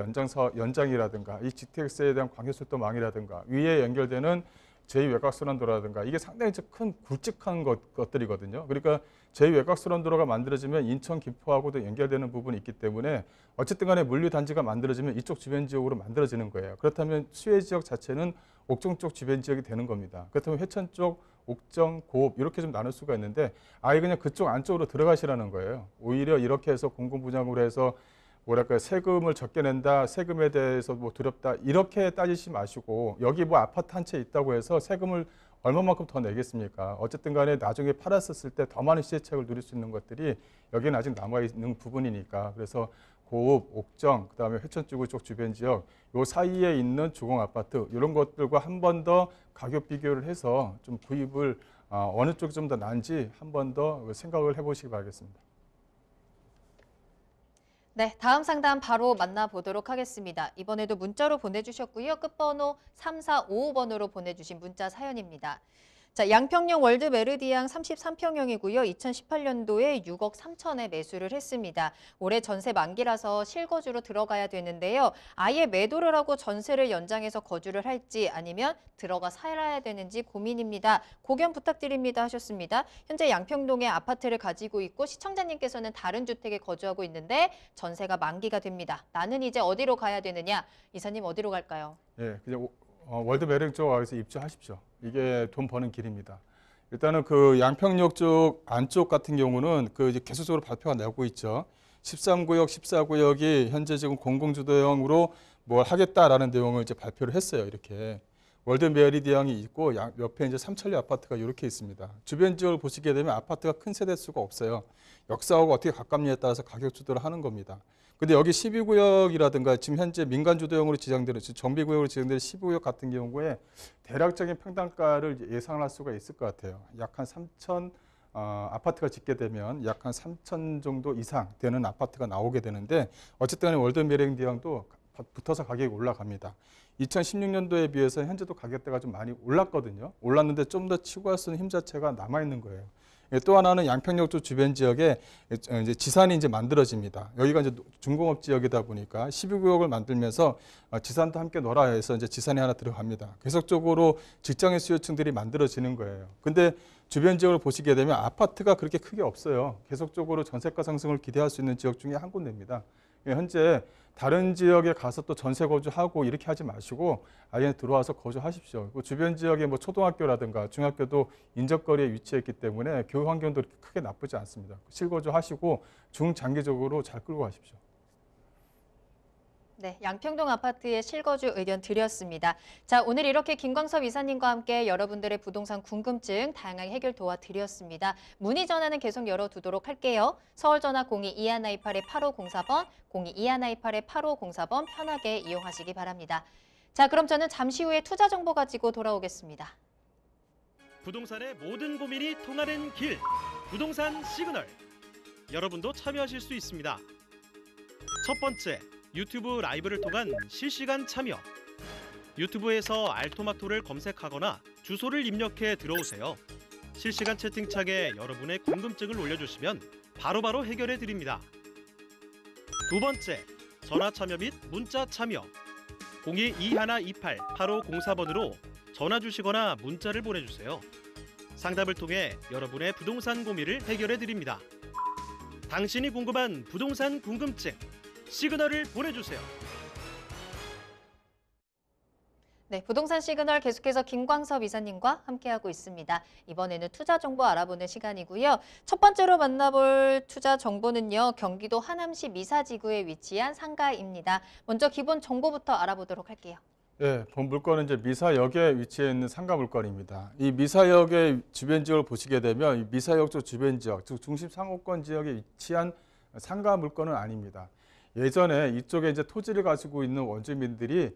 연장이라든가 이 GTX에 대한 광역철도망이라든가 위에 연결되는 제2외곽순환도로라든가 이게 상당히 큰 굵직한 것들이거든요. 그러니까 제2외곽순환도로가 만들어지면 인천, 김포하고도 연결되는 부분이 있기 때문에 어쨌든 간에 물류단지가 만들어지면 이쪽 주변 지역으로 만들어지는 거예요. 그렇다면 수혜 지역 자체는 옥정 쪽 주변 지역이 되는 겁니다. 그렇다면 회천 쪽, 옥정, 고읍 이렇게 좀 나눌 수가 있는데 아예 그냥 그쪽 안쪽으로 들어가시라는 거예요. 오히려 이렇게 해서 공공분양으로 해서 뭐랄까 세금을 적게 낸다, 세금에 대해서 뭐 두렵다 이렇게 따지지 마시고 여기 뭐 아파트 한 채 있다고 해서 세금을 얼마만큼 더 내겠습니까? 어쨌든 간에 나중에 팔았었을 때 더 많은 시세차익을 누릴 수 있는 것들이 여기는 아직 남아있는 부분이니까 그래서 고읍, 옥정, 그다음에 회천주구 쪽 주변 지역 요 사이에 있는 주공 아파트 이런 것들과 한 번 더 가격 비교를 해서 좀 구입을 어느 쪽이 좀 더 나은지 한 번 더 생각을 해보시기 바라겠습니다. 네, 다음 상담 바로 만나보도록 하겠습니다. 이번에도 문자로 보내주셨고요. 끝번호 3455번으로 보내주신 문자 사연입니다. 자, 양평역 월드 메르디앙 33평형이고요. 2018년도에 6억 3천에 매수를 했습니다. 올해 전세 만기라서 실거주로 들어가야 되는데요. 아예 매도를 하고 전세를 연장해서 거주를 할지 아니면 들어가 살아야 되는지 고민입니다. 고견 부탁드립니다 하셨습니다. 현재 양평동에 아파트를 가지고 있고 시청자님께서는 다른 주택에 거주하고 있는데 전세가 만기가 됩니다. 나는 이제 어디로 가야 되느냐? 이사님 어디로 갈까요? 예, 그냥 월드 메르디앙 쪽에서 입주하십시오. 이게 돈 버는 길입니다. 일단은 그 양평역 쪽 안쪽 같은 경우는 그 이제 계속적으로 발표가 나오고 있죠. 13구역, 14구역이 현재 지금 공공주도형으로 뭘 하겠다라는 내용을 이제 발표를 했어요. 이렇게 월드 메리디앙이 있고 옆에 이제 삼천리 아파트가 이렇게 있습니다. 주변 지역을 보시게 되면 아파트가 큰 세대수가 없어요. 역사하고 어떻게 가깝냐에 따라서 가격 주도를 하는 겁니다. 근데 여기 12구역이라든가 지금 현재 민간주도형으로 지정되는 정비구역으로 지정되는 12구역 같은 경우에 대략적인 평당가를 예상을 할 수가 있을 것 같아요. 약 한 3천 아파트가 짓게 되면 약 한 3천 정도 이상 되는 아파트가 나오게 되는데 어쨌든 월드 메리디앙도 붙어서 가격이 올라갑니다. 2016년도에 비해서 현재도 가격대가 좀 많이 올랐거든요. 올랐는데 좀 더 치고 갈 수 있는 힘 자체가 남아있는 거예요. 또 하나는 양평역 쪽 주변 지역에 이제 지산이 이제 만들어집니다. 여기가 이제 중공업 지역이다 보니까 12구역을 만들면서 지산도 함께 넣어라 해서 이제 지산이 하나 들어갑니다. 계속적으로 직장인 수요층들이 만들어지는 거예요. 근데 주변 지역을 보시게 되면 아파트가 그렇게 크게 없어요. 계속적으로 전세가 상승을 기대할 수 있는 지역 중에 한 군데입니다. 현재 다른 지역에 가서 또 전세 거주하고 이렇게 하지 마시고 아예 들어와서 거주하십시오. 주변 지역의 뭐 초등학교라든가 중학교도 인접거리에 위치해 있기 때문에 교육 환경도 그렇게 크게 나쁘지 않습니다. 실거주하시고 중장기적으로 잘 끌고 가십시오. 네, 양평동 아파트의 실거주 의견 드렸습니다. 자, 오늘 이렇게 김광섭 이사님과 함께 여러분들의 부동산 궁금증 다양하게 해결 도와드렸습니다. 문의 전화는 계속 열어두도록 할게요. 서울 전화 02-2128-8504번, 02-2128-8504번 편하게 이용하시기 바랍니다. 자, 그럼 저는 잠시 후에 투자 정보 가지고 돌아오겠습니다. 부동산의 모든 고민이 통하는 길, 부동산 시그널. 여러분도 참여하실 수 있습니다. 첫 번째, 유튜브 라이브를 통한 실시간 참여. 유튜브에서 알토마토를 검색하거나 주소를 입력해 들어오세요. 실시간 채팅창에 여러분의 궁금증을 올려주시면 바로바로 해결해 드립니다. 두 번째, 전화 참여 및 문자 참여. 02-2128-8504번으로 전화 주시거나 문자를 보내주세요. 상담을 통해 여러분의 부동산 고민을 해결해 드립니다. 당신이 궁금한 부동산 궁금증, 시그널을 보내주세요. 네, 부동산 시그널 계속해서 김광섭 이사님과 함께하고 있습니다. 이번에는 투자 정보 알아보는 시간이고요. 첫 번째로 만나볼 투자 정보는요. 경기도 하남시 미사지구에 위치한 상가입니다. 먼저 기본 정보부터 알아보도록 할게요. 네, 본 물건은 이제 미사역에 위치해 있는 상가 물건입니다. 이 미사역의 주변 지역을 보시게 되면 이 미사역 쪽 주변 지역, 즉 중심 상호권 지역에 위치한 상가 물건은 아닙니다. 예전에 이쪽에 이제 토지를 가지고 있는 원주민들이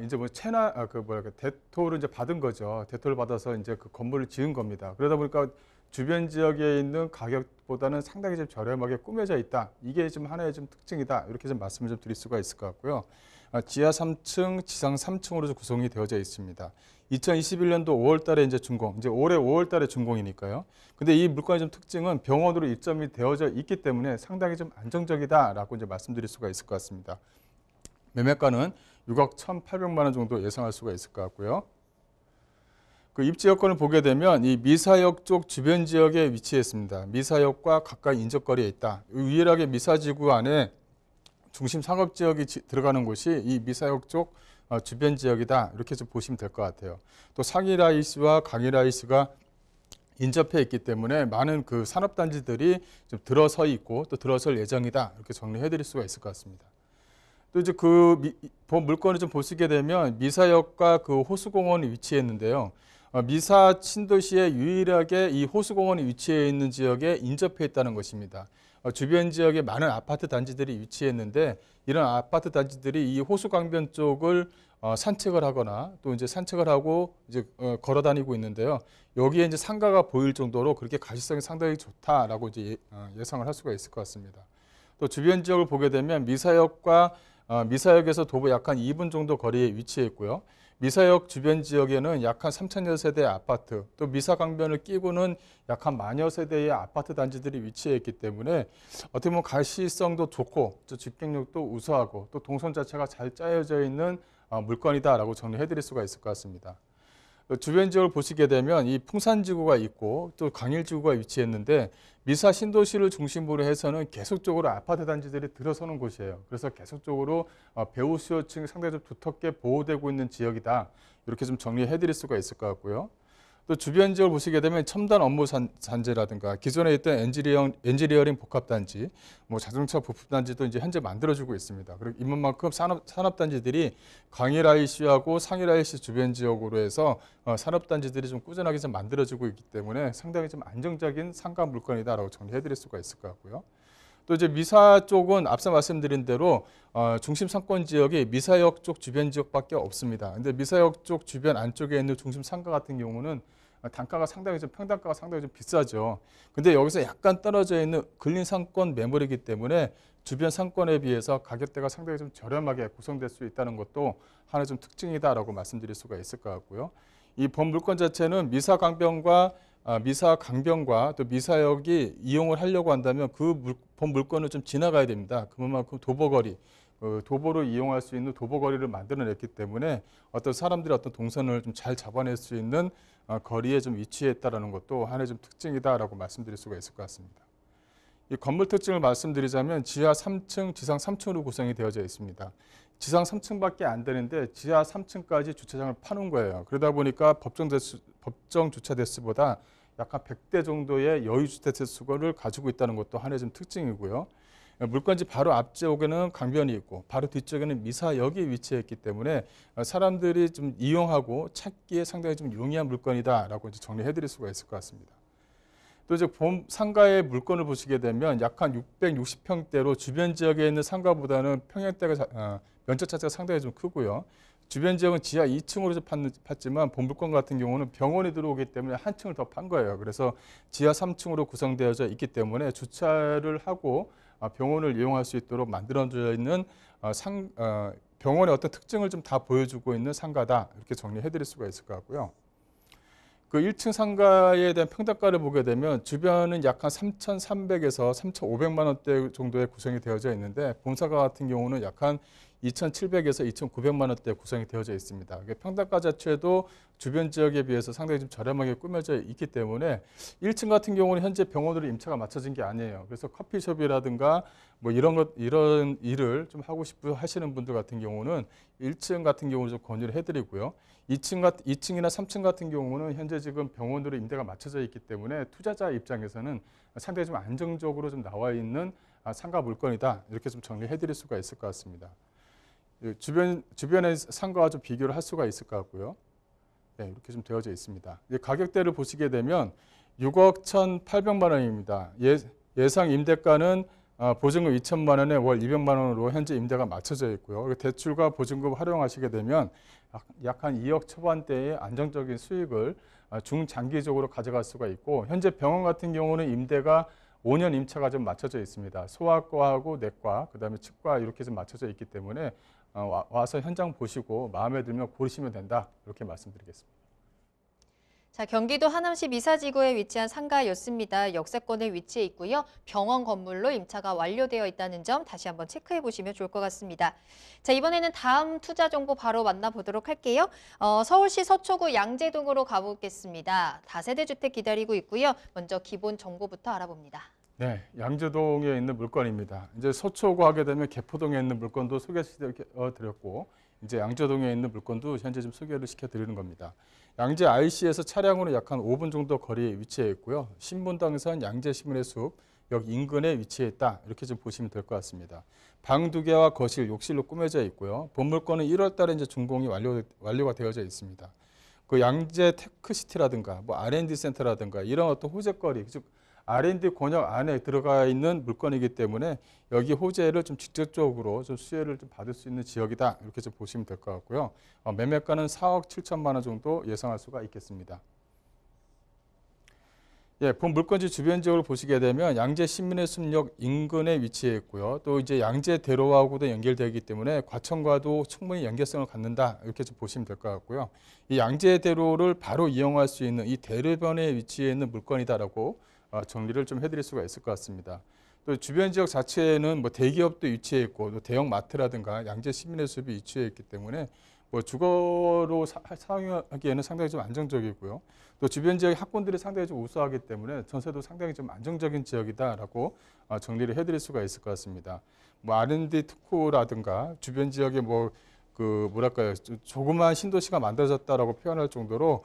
이제 뭐 대토를 이제 받은 거죠. 대토를 받아서 이제 그 건물을 지은 겁니다. 그러다 보니까 주변 지역에 있는 가격보다는 상당히 좀 저렴하게 꾸며져 있다. 이게 좀 하나의 좀 특징이다. 이렇게 좀 말씀을 좀 드릴 수가 있을 것 같고요. 지하 3층, 지상 3층으로 구성이 되어져 있습니다. 2021년도 5월 달에 이제 준공, 이제 올해 5월 달에 준공이니까요. 근데 이 물건의 좀 특징은 병원으로 입점이 되어져 있기 때문에 상당히 좀 안정적이다라고 이제 말씀드릴 수가 있을 것 같습니다. 매매가는 6억 1,800만 원 정도 예상할 수가 있을 것 같고요. 그 입지 여건을 보게 되면 이 미사역 쪽 주변 지역에 위치했습니다. 미사역과 가까이 인접거리에 있다. 유일하게 미사지구 안에 중심 상업지역이 들어가는 곳이 이 미사역 쪽 주변 지역이다. 이렇게 좀 보시면 될 것 같아요. 또 상이라이스와 강이라이스가 인접해 있기 때문에 많은 그 산업단지들이 좀 들어서 있고 또 들어설 예정이다. 이렇게 정리해 드릴 수가 있을 것 같습니다. 또 이제 물건을 좀 보시게 되면 미사역과 그 호수공원이 위치했는데요. 미사 신도시에 유일하게 이 호수공원이 위치해 있는 지역에 인접해 있다는 것입니다. 주변 지역에 많은 아파트 단지들이 위치했는데 이런 아파트 단지들이 이 호수 강변 쪽을 산책을 하거나 또 이제 산책을 하고 이제 걸어 다니고 있는데요. 여기에 이제 상가가 보일 정도로 그렇게 가시성이 상당히 좋다라고 이제 예상을 할 수가 있을 것 같습니다. 또 주변 지역을 보게 되면 미사역에서 도보 약 한 2분 정도 거리에 위치해 있고요. 미사역 주변 지역에는 약 한 3,000여 세대의 아파트, 또 미사강변을 끼고는 약 한 10,000여 세대의 아파트 단지들이 위치해 있기 때문에 어떻게 보면 가시성도 좋고 또 집행력도 우수하고 또 동선 자체가 잘 짜여져 있는 물건이다라고 정리해 드릴 수가 있을 것 같습니다. 주변 지역을 보시게 되면 이 풍산지구가 있고 또 강일지구가 위치했는데 미사 신도시를 중심으로 해서는 계속적으로 아파트 단지들이 들어서는 곳이에요. 그래서 계속적으로 배후 수요층이 상당히 좀 두텁게 보호되고 있는 지역이다. 이렇게 좀 정리해 드릴 수가 있을 것 같고요. 또 주변 지역을 보시게 되면 첨단 업무 단지라든가 기존에 있던 엔지니어링 복합단지, 뭐 자동차 부품단지도 이제 현재 만들어지고 있습니다. 그리고 이만큼 산업단지들이 강일IC하고 상일IC 주변 지역으로 해서 산업단지들이 좀 꾸준하게 좀 만들어지고 있기 때문에 상당히 좀 안정적인 상가 물건이다라고 정리해드릴 수가 있을 것 같고요. 또 이제 미사 쪽은 앞서 말씀드린 대로 중심 상권 지역이 미사역 쪽 주변 지역밖에 없습니다. 근데 미사역 쪽 주변 안쪽에 있는 중심 상가 같은 경우는 단가가 상당히 좀 평당가가 상당히 좀 비싸죠. 근데 여기서 약간 떨어져 있는 근린 상권 매물이기 때문에 주변 상권에 비해서 가격대가 상당히 좀 저렴하게 구성될 수 있다는 것도 하나의 좀 특징이다라고 말씀드릴 수가 있을 것 같고요. 이 본 물건 자체는 미사강변과 또 미사역이 이용을 하려고 한다면 본 물건을 좀 지나가야 됩니다. 그만큼 도보거리, 도보로 이용할 수 있는 도보거리를 만들어냈기 때문에 어떤 사람들이 어떤 동선을 좀 잘 잡아낼 수 있는 거리에 좀 위치했다라는 것도 하나의 좀 특징이다라고 말씀드릴 수가 있을 것 같습니다. 이 건물 특징을 말씀드리자면 지하 3층, 지상 3층으로 구성이 되어져 있습니다. 지상 3층밖에 안 되는데 지하 3층까지 주차장을 파놓은 거예요. 그러다 보니까 법정 주차 대수보다 약 한 100대 정도의 여유 주차 대수를 가지고 있다는 것도 하나의 좀 특징이고요. 물건지 바로 앞쪽에는 강변이 있고 바로 뒤쪽에는 미사역이 위치했기 때문에 사람들이 좀 이용하고 찾기에 상당히 좀 용이한 물건이다라고 이제 정리해드릴 수가 있을 것 같습니다. 또 이제 상가의 물건을 보시게 되면 약 한 660평대로 주변 지역에 있는 상가보다는 평형대가 면적 자체가 상당히 좀 크고요. 주변 지역은 지하 2층으로 팠지만 본 물건 같은 경우는 병원이 들어오기 때문에 한 층을 더 판 거예요. 그래서 지하 3층으로 구성되어져 있기 때문에 주차를 하고 병원을 이용할 수 있도록 만들어져 있는 병원의 어떤 특징을 좀 다 보여주고 있는 상가다. 이렇게 정리해드릴 수가 있을 것 같고요. 그 1층 상가에 대한 평당가를 보게 되면 주변은 약 한 3,300에서 3,500만 원대 정도의 구성이 되어져 있는데 본사가 같은 경우는 약 한 2,700에서 2,900만 원대 구성이 되어져 있습니다. 평당가 자체도 주변 지역에 비해서 상당히 좀 저렴하게 꾸며져 있기 때문에 1층 같은 경우는 현재 병원으로 임차가 맞춰진 게 아니에요. 그래서 커피숍이라든가 뭐 이런 일을 좀 하고 싶어 하시는 분들 같은 경우는 1층 같은 경우는 좀 권유를 해드리고요. 2층이나 3층 같은 경우는 현재 지금 병원으로 임대가 맞춰져 있기 때문에 투자자 입장에서는 상당히 좀 안정적으로 좀 나와 있는 상가 물건이다. 이렇게 좀 정리해드릴 수가 있을 것 같습니다. 주변의 상가와 좀 비교를 할 수가 있을 것 같고요. 네, 이렇게 좀 되어져 있습니다. 가격대를 보시게 되면 6억 1,800만 원입니다. 예상 임대가는 보증금 2천만 원에 월 200만 원으로 현재 임대가 맞춰져 있고요. 대출과 보증금 활용하시게 되면 약 한 2억 초반대의 안정적인 수익을 중장기적으로 가져갈 수가 있고, 현재 병원 같은 경우는 임대가 5년 임차가 좀 맞춰져 있습니다. 소아과하고 내과, 그다음에 치과 이렇게 좀 맞춰져 있기 때문에 와서 현장 보시고 마음에 들면 고르시면 된다. 이렇게 말씀드리겠습니다. 자, 경기도 하남시 미사지구에 위치한 상가였습니다. 역세권에 위치해 있고요. 병원 건물로 임차가 완료되어 있다는 점 다시 한번 체크해 보시면 좋을 것 같습니다. 자, 이번에는 다음 투자 정보 바로 만나보도록 할게요. 서울시 서초구 양재동으로 가보겠습니다. 다세대 주택 기다리고 있고요. 먼저 기본 정보부터 알아봅니다. 네, 양재동에 있는 물건입니다. 이제 서초구 하게 되면 개포동에 있는 물건도 소개시켜드렸고, 이제 양재동에 있는 물건도 현재 좀 소개를 시켜드리는 겁니다. 양재 IC에서 차량으로 약 한 5분 정도 거리에 위치해 있고요. 신분당선 양재시민의 숲 역 인근에 위치해 있다. 이렇게 좀 보시면 될 것 같습니다. 방 2개와 거실, 욕실로 꾸며져 있고요. 본물건은 1월 달에 이제 준공이 완료가 되어져 있습니다. 그 양재 테크시티라든가 뭐 R&D 센터라든가 이런 어떤 호재거리, 즉 R&D 권역 안에 들어가 있는 물건이기 때문에 여기 호재를 좀 직접적으로 좀 수혜를 좀 받을 수 있는 지역이다. 이렇게 좀 보시면 될 것 같고요. 매매가는 4억 7천만 원 정도 예상할 수가 있겠습니다. 예, 본 물건지 주변 지역을 보시게 되면 양재 신민의 숲역 인근에 위치해 있고요. 또 이제 양재대로하고도 연결되기 때문에 과천과도 충분히 연결성을 갖는다. 이렇게 좀 보시면 될 것 같고요. 이 양재대로를 바로 이용할 수 있는 이 대로변에 위치해 있는 물건이다라고 정리를 좀 해드릴 수가 있을 것 같습니다. 또 주변 지역 자체에는 뭐 대기업도 위치해 있고 또 대형 마트라든가 양재 시민의 숲이 위치해 있기 때문에 뭐 주거로 사용하기에는 상당히 좀 안정적이고요. 또 주변 지역의 학군들이 상당히 좀 우수하기 때문에 전세도 상당히 좀 안정적인 지역이다라고 정리를 해드릴 수가 있을 것 같습니다. 뭐 R&D 특구라든가 주변 지역에 뭐 뭐랄까요, 조그만 신도시가 만들어졌다라고 표현할 정도로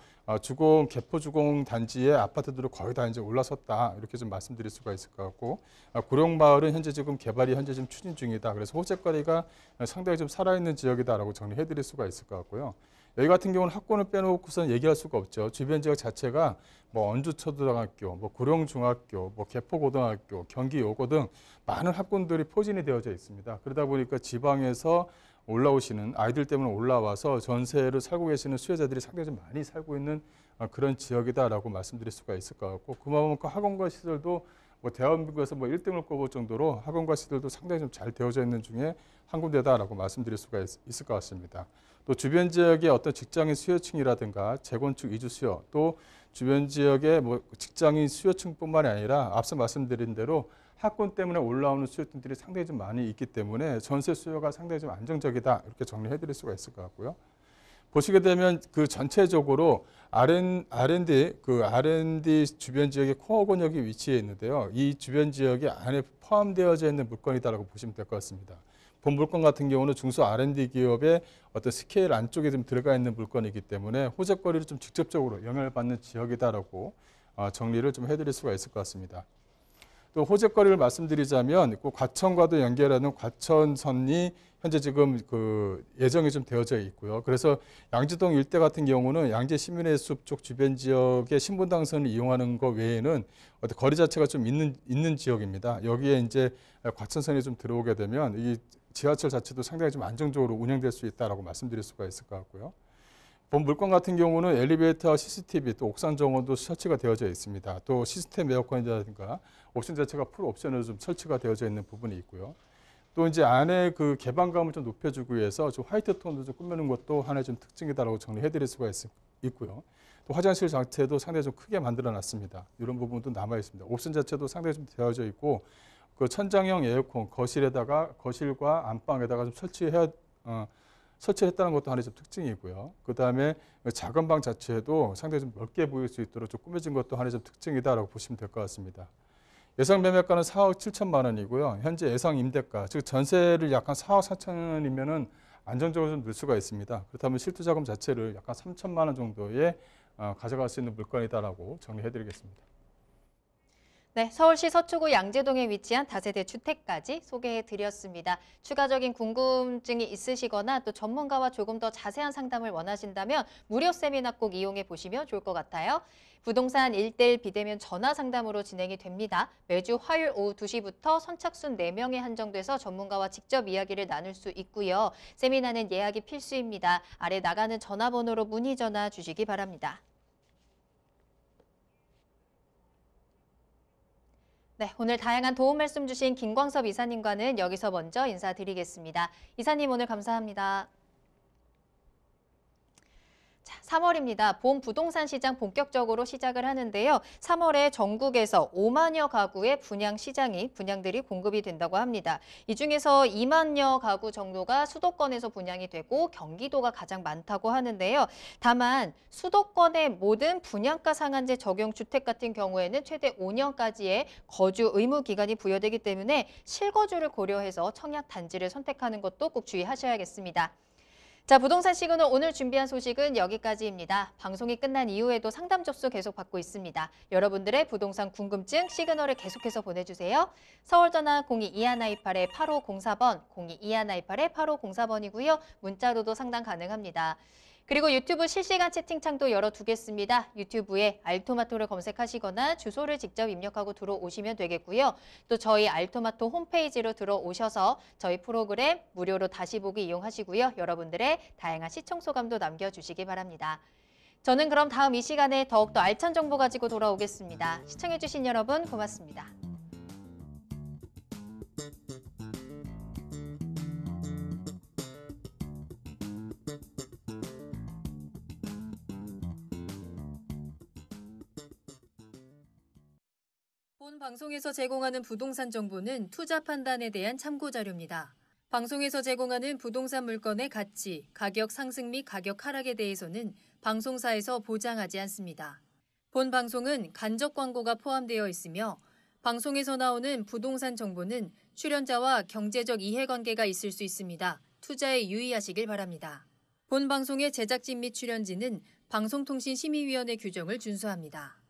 개포주공 단지의 아파트들을 거의 다 이제 올라섰다, 이렇게 좀 말씀드릴 수가 있을 것 같고, 고령마을은 현재 지금 개발이 지금 추진 중이다. 그래서 호재거리가 상당히 좀 살아있는 지역이다라고 정리해드릴 수가 있을 것 같고요. 여기 같은 경우는 학군을 빼놓고선 얘기할 수가 없죠. 주변 지역 자체가 뭐 언주초등학교, 뭐 구룡중학교, 뭐 개포고등학교, 경기여고 등 많은 학군들이 포진이 되어져 있습니다. 그러다 보니까 지방에서 올라오시는 아이들 때문에 올라와서 전세를 살고 계시는 수요자들이 상당히 좀 많이 살고 있는 그런 지역이다라고 말씀드릴 수가 있을 것 같고, 그만큼 학원과 시설도 뭐 대한민국에서 뭐 1등을 꼽을 정도로 학원과 시설도 상당히 좀 잘 되어져 있는 중에 한 군데다라고 말씀드릴 수가 있을 것 같습니다. 또 주변 지역의 어떤 직장인 수요층이라든가 재건축 이주 수요, 또 주변 지역의 뭐 직장인 수요층뿐만이 아니라 앞서 말씀드린 대로 학군 때문에 올라오는 수요층들이 상당히 좀 많이 있기 때문에 전세 수요가 상당히 좀 안정적이다, 이렇게 정리해드릴 수가 있을 것 같고요. 보시게 되면 그 전체적으로 R&D 주변 지역의 코어 권역이 위치해 있는데요. 이 주변 지역에 안에 포함되어져 있는 물건이다라고 보시면 될 것 같습니다. 본 물건 같은 경우는 중소 R&D 기업의 어떤 스케일 안쪽에 좀 들어가 있는 물건이기 때문에 호재거리를 좀 직접적으로 영향을 받는 지역이다라고 정리를 좀 해드릴 수가 있을 것 같습니다. 또 호재거리를 말씀드리자면 과천과도 연결하는 과천선이 현재 지금 예정이 좀 되어져 있고요. 그래서 양재동 일대 같은 경우는 양재 시민의 숲 쪽 주변 지역의 신분당선을 이용하는 것 외에는 어떤 거리 자체가 좀 있는 지역입니다. 여기에 이제 과천선이 좀 들어오게 되면 이 지하철 자체도 상당히 좀 안정적으로 운영될 수 있다라고 말씀드릴 수가 있을 것 같고요. 본 물건 같은 경우는 엘리베이터, CCTV, 또 옥상 정원도 설치가 되어져 있습니다. 또 시스템 에어컨이라든가 옵션 자체가 풀 옵션으로 좀 설치가 되어져 있는 부분이 있고요. 또 이제 안에 그 개방감을 좀 높여주기 위해서 좀 화이트 톤도 좀 꾸미는 것도 하나의 좀 특징이다라고 정리해드릴 수가 있고요. 또 화장실 자체도 상당히 좀 크게 만들어놨습니다. 이런 부분도 남아 있습니다. 옵션 자체도 상당히 좀 되어져 있고, 그 천장형 에어컨 거실과 안방에다가 좀 설치해 설치를 했다는 것도 하나의 좀 특징이고요. 그다음에 작은 방 자체도 상당히 좀 넓게 보일 수 있도록 좀 꾸며진 것도 하나의 좀 특징이다라고 보시면 될 것 같습니다. 예상 매매가는 4억 7천만 원이고요. 현재 예상 임대가, 즉 전세를 약간 4억 4천 원이면은 안정적으로 좀 늘 수가 있습니다. 그렇다면 실투자금 자체를 약간 3천만 원 정도에 가져갈 수 있는 물건이다라고 정리해드리겠습니다. 네, 서울시 서초구 양재동에 위치한 다세대 주택까지 소개해드렸습니다. 추가적인 궁금증이 있으시거나 또 전문가와 조금 더 자세한 상담을 원하신다면 무료 세미나 꼭 이용해 보시면 좋을 것 같아요. 부동산 1:1 비대면 전화 상담으로 진행이 됩니다. 매주 화요일 오후 2시부터 선착순 4명에 한정돼서 전문가와 직접 이야기를 나눌 수 있고요. 세미나는 예약이 필수입니다. 아래 나가는 전화번호로 문의 전화 주시기 바랍니다. 네, 오늘 다양한 도움 말씀 주신 김광섭 이사님과는 여기서 먼저 인사드리겠습니다. 이사님 오늘 감사합니다. 자, 3월입니다. 봄 부동산 시장 본격적으로 시작을 하는데요. 3월에 전국에서 5만여 가구의 분양들이 공급이 된다고 합니다. 이 중에서 2만여 가구 정도가 수도권에서 분양이 되고 경기도가 가장 많다고 하는데요. 다만 수도권의 모든 분양가 상한제 적용 주택 같은 경우에는 최대 5년까지의 거주 의무 기간이 부여되기 때문에 실거주를 고려해서 청약 단지를 선택하는 것도 꼭 주의하셔야겠습니다. 자, 부동산 시그널 오늘 준비한 소식은 여기까지입니다. 방송이 끝난 이후에도 상담 접수 계속 받고 있습니다. 여러분들의 부동산 궁금증 시그널을 계속해서 보내주세요. 서울전화 022128-8504번, 022128-8504번이고요. 문자로도 상담 가능합니다. 그리고 유튜브 실시간 채팅창도 열어두겠습니다. 유튜브에 알토마토를 검색하시거나 주소를 직접 입력하고 들어오시면 되겠고요. 또 저희 알토마토 홈페이지로 들어오셔서 저희 프로그램 무료로 다시 보기 이용하시고요. 여러분들의 다양한 시청 소감도 남겨주시기 바랍니다. 저는 그럼 다음 이 시간에 더욱더 알찬 정보 가지고 돌아오겠습니다. 시청해주신 여러분 고맙습니다. 본 방송에서 제공하는 부동산 정보는 투자 판단에 대한 참고 자료입니다. 방송에서 제공하는 부동산 물건의 가치, 가격 상승 및 가격 하락에 대해서는 방송사에서 보장하지 않습니다. 본 방송은 간접 광고가 포함되어 있으며 방송에서 나오는 부동산 정보는 출연자와 경제적 이해관계가 있을 수 있습니다. 투자에 유의하시길 바랍니다. 본 방송의 제작진 및 출연진은 방송통신심의위원회 규정을 준수합니다.